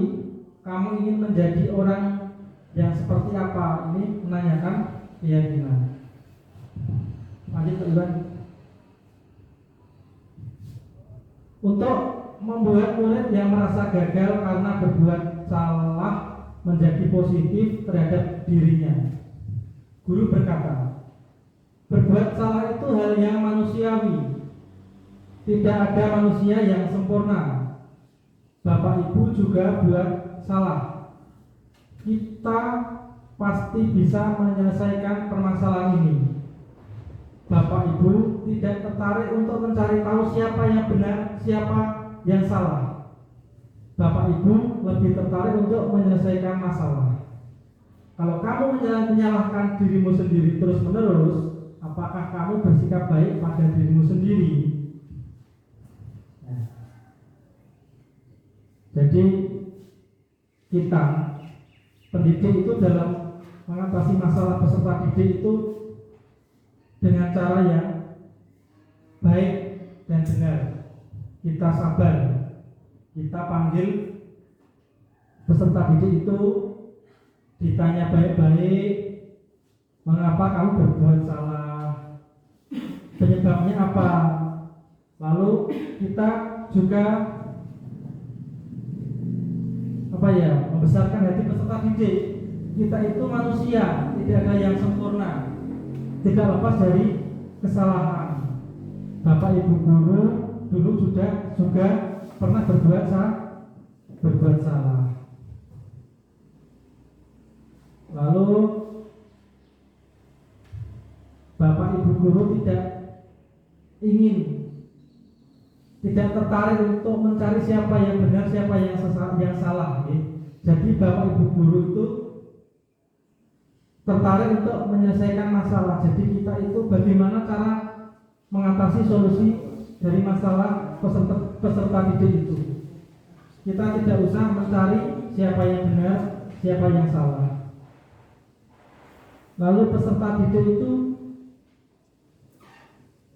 Kamu ingin menjadi orang yang seperti apa? Ini menanyakan keyakinan. Lanjut Pak Iwan. Untuk membuat murid yang merasa gagal karena berbuat salah menjadi positif terhadap dirinya. Guru berkata, berbuat salah itu hal yang manusiawi. Tidak ada manusia yang sempurna. Bapak Ibu juga buat salah. Kita pasti bisa menyelesaikan permasalahan ini. Bapak Ibu tidak tertarik untuk mencari tahu siapa yang benar, siapa yang salah. Bapak Ibu lebih tertarik untuk menyelesaikan masalah. Kalau kamu menyalahkan dirimu sendiri terus-menerus, apakah kamu bersikap baik pada dirimu sendiri? Nah. Jadi kita pendidik itu dalam mengatasi masalah peserta didik itu dengan cara yang baik dan benar. Kita sabar, kita panggil peserta didik itu, ditanya baik-baik, mengapa kamu berbuat salah, penyebabnya apa. Lalu kita juga membesarkan hati peserta didik. Kita itu manusia, tidak ada yang sempurna, tidak lepas dari kesalahan. Bapak Ibu guru dulu juga pernah berbuat salah. Lalu guru tidak tertarik untuk mencari siapa yang benar, siapa yang salah. Jadi bapak ibu guru itu tertarik untuk menyelesaikan masalah. Jadi kita itu bagaimana cara mengatasi solusi dari masalah peserta didik itu. Kita tidak usah mencari siapa yang benar, siapa yang salah. Lalu peserta didik itu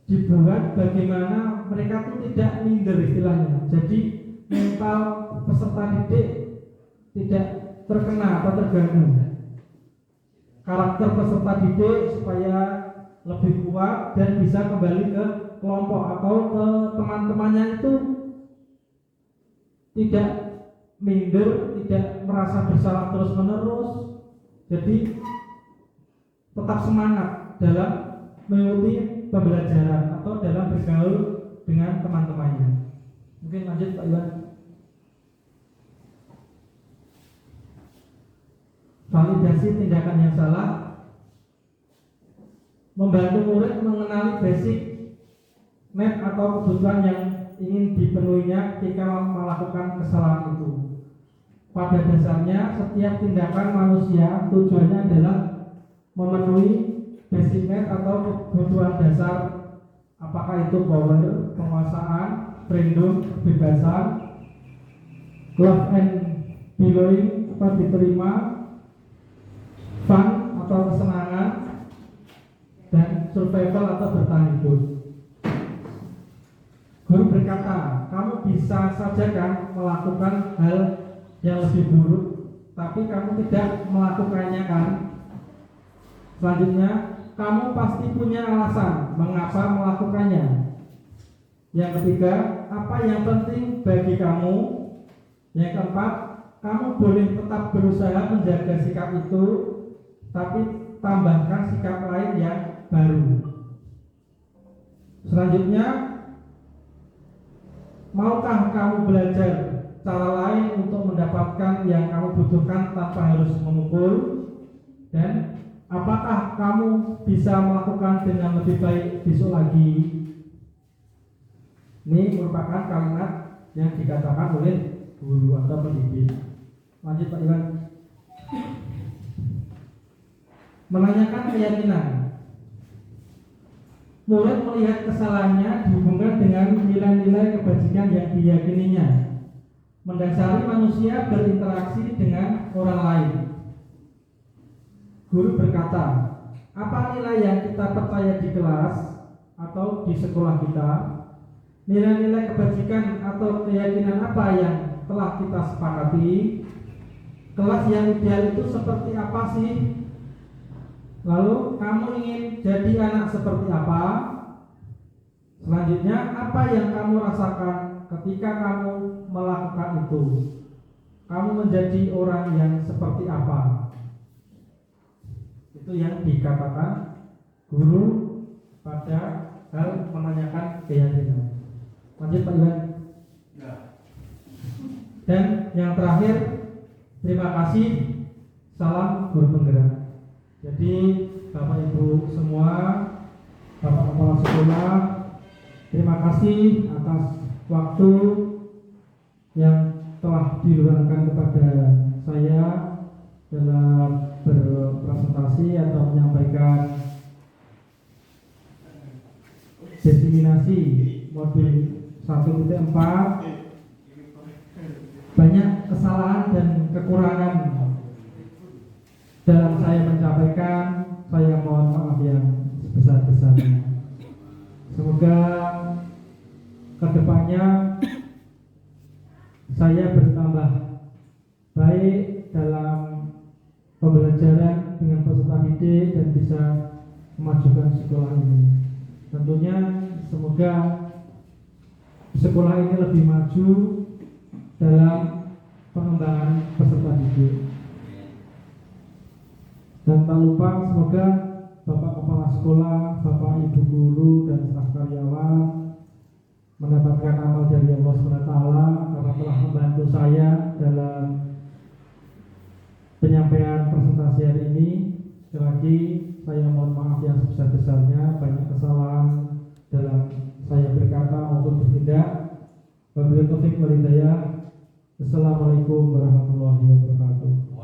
dibuat bagaimana mereka itu tidak minder istilahnya. Jadi mental peserta didik tidak terkena atau terganggu. Karakter peserta didik supaya lebih kuat dan bisa kembali ke kelompok atau ke teman-temannya itu tidak minder, tidak merasa bersalah terus-menerus. Jadi tetap semangat dalam mengikuti pembelajaran atau dalam bergaul dengan teman-temannya. Mungkin lanjut Pak Iwan. Validasi tindakan yang salah, membantu murid mengenali basic need atau kebutuhan yang ingin dipenuhinya ketika melakukan kesalahan itu. Pada dasarnya setiap tindakan manusia tujuannya adalah memenuhi basic need atau kebutuhan dasar, apakah itu power, penguasaan, freedom, kebebasan, love and belonging atau diterima, fun atau kesenangan, dan survival atau bertahan hidup. Guru berkata, kamu bisa saja kan melakukan hal yang lebih buruk, tapi kamu tidak melakukannya kan? Selanjutnya, kamu pasti punya alasan mengapa melakukannya. Yang ketiga, apa yang penting bagi kamu? Yang keempat, kamu boleh tetap berusaha menjaga sikap itu, tapi tambahkan sikap lain yang baru. Selanjutnya, maukah kamu belajar cara lain untuk mendapatkan yang kamu butuhkan tanpa harus memukul? Dan apakah kamu bisa melakukan dengan lebih baik besok lagi? Ini merupakan kalimat yang dikatakan oleh guru atau pendidik. Lanjut Pak Iwan. Menanyakan keyakinan. Murid melihat kesalahannya dihubungkan dengan nilai-nilai kebajikan yang diyakininya. Mendasari manusia berinteraksi dengan orang lain. Guru berkata, apa nilai yang kita percaya di kelas atau di sekolah kita? Nilai-nilai kebajikan atau keyakinan apa yang telah kita sepakati? Kelas yang ideal itu seperti apa sih? Lalu kamu ingin jadi anak seperti apa? Selanjutnya, apa yang kamu rasakan ketika kamu melakukan itu? Kamu menjadi orang yang seperti apa? Itu yang dikatakan guru pada hal menanyakan keyakinan. Lanjut Pak Iwan. Dan yang terakhir, terima kasih, salam guru penggerak. Jadi Bapak Ibu semua, Bapak Kepala Sekolah, terima kasih atas waktu yang telah diluangkan kepada saya dalam berpresentasi atau menyampaikan diseminasi modul 1.4. Banyak kesalahan dan kekurangan dalam saya menyampaikan, saya mohon maaf yang sebesar-besarnya. Semoga kedepannya saya bertambah baik dalam pembelajaran dengan peserta didik dan bisa memajukan sekolah ini. Tentunya semoga sekolah ini lebih maju dalam pengembangan peserta didik. Dan tak lupa semoga Bapak Kepala Sekolah, Bapak Ibu Guru dan staf karyawan mendapatkan amal dari Allah SWT karena telah membantu saya dalam penyampaian presentasi hari ini. Sekali lagi saya mohon maaf maaf yang sebesar-besarnya, banyak kesalahan dalam saya berkata maupun bertindak. Wabillahi taufiq wal hidayah. Assalamualaikum warahmatullahi wabarakatuh.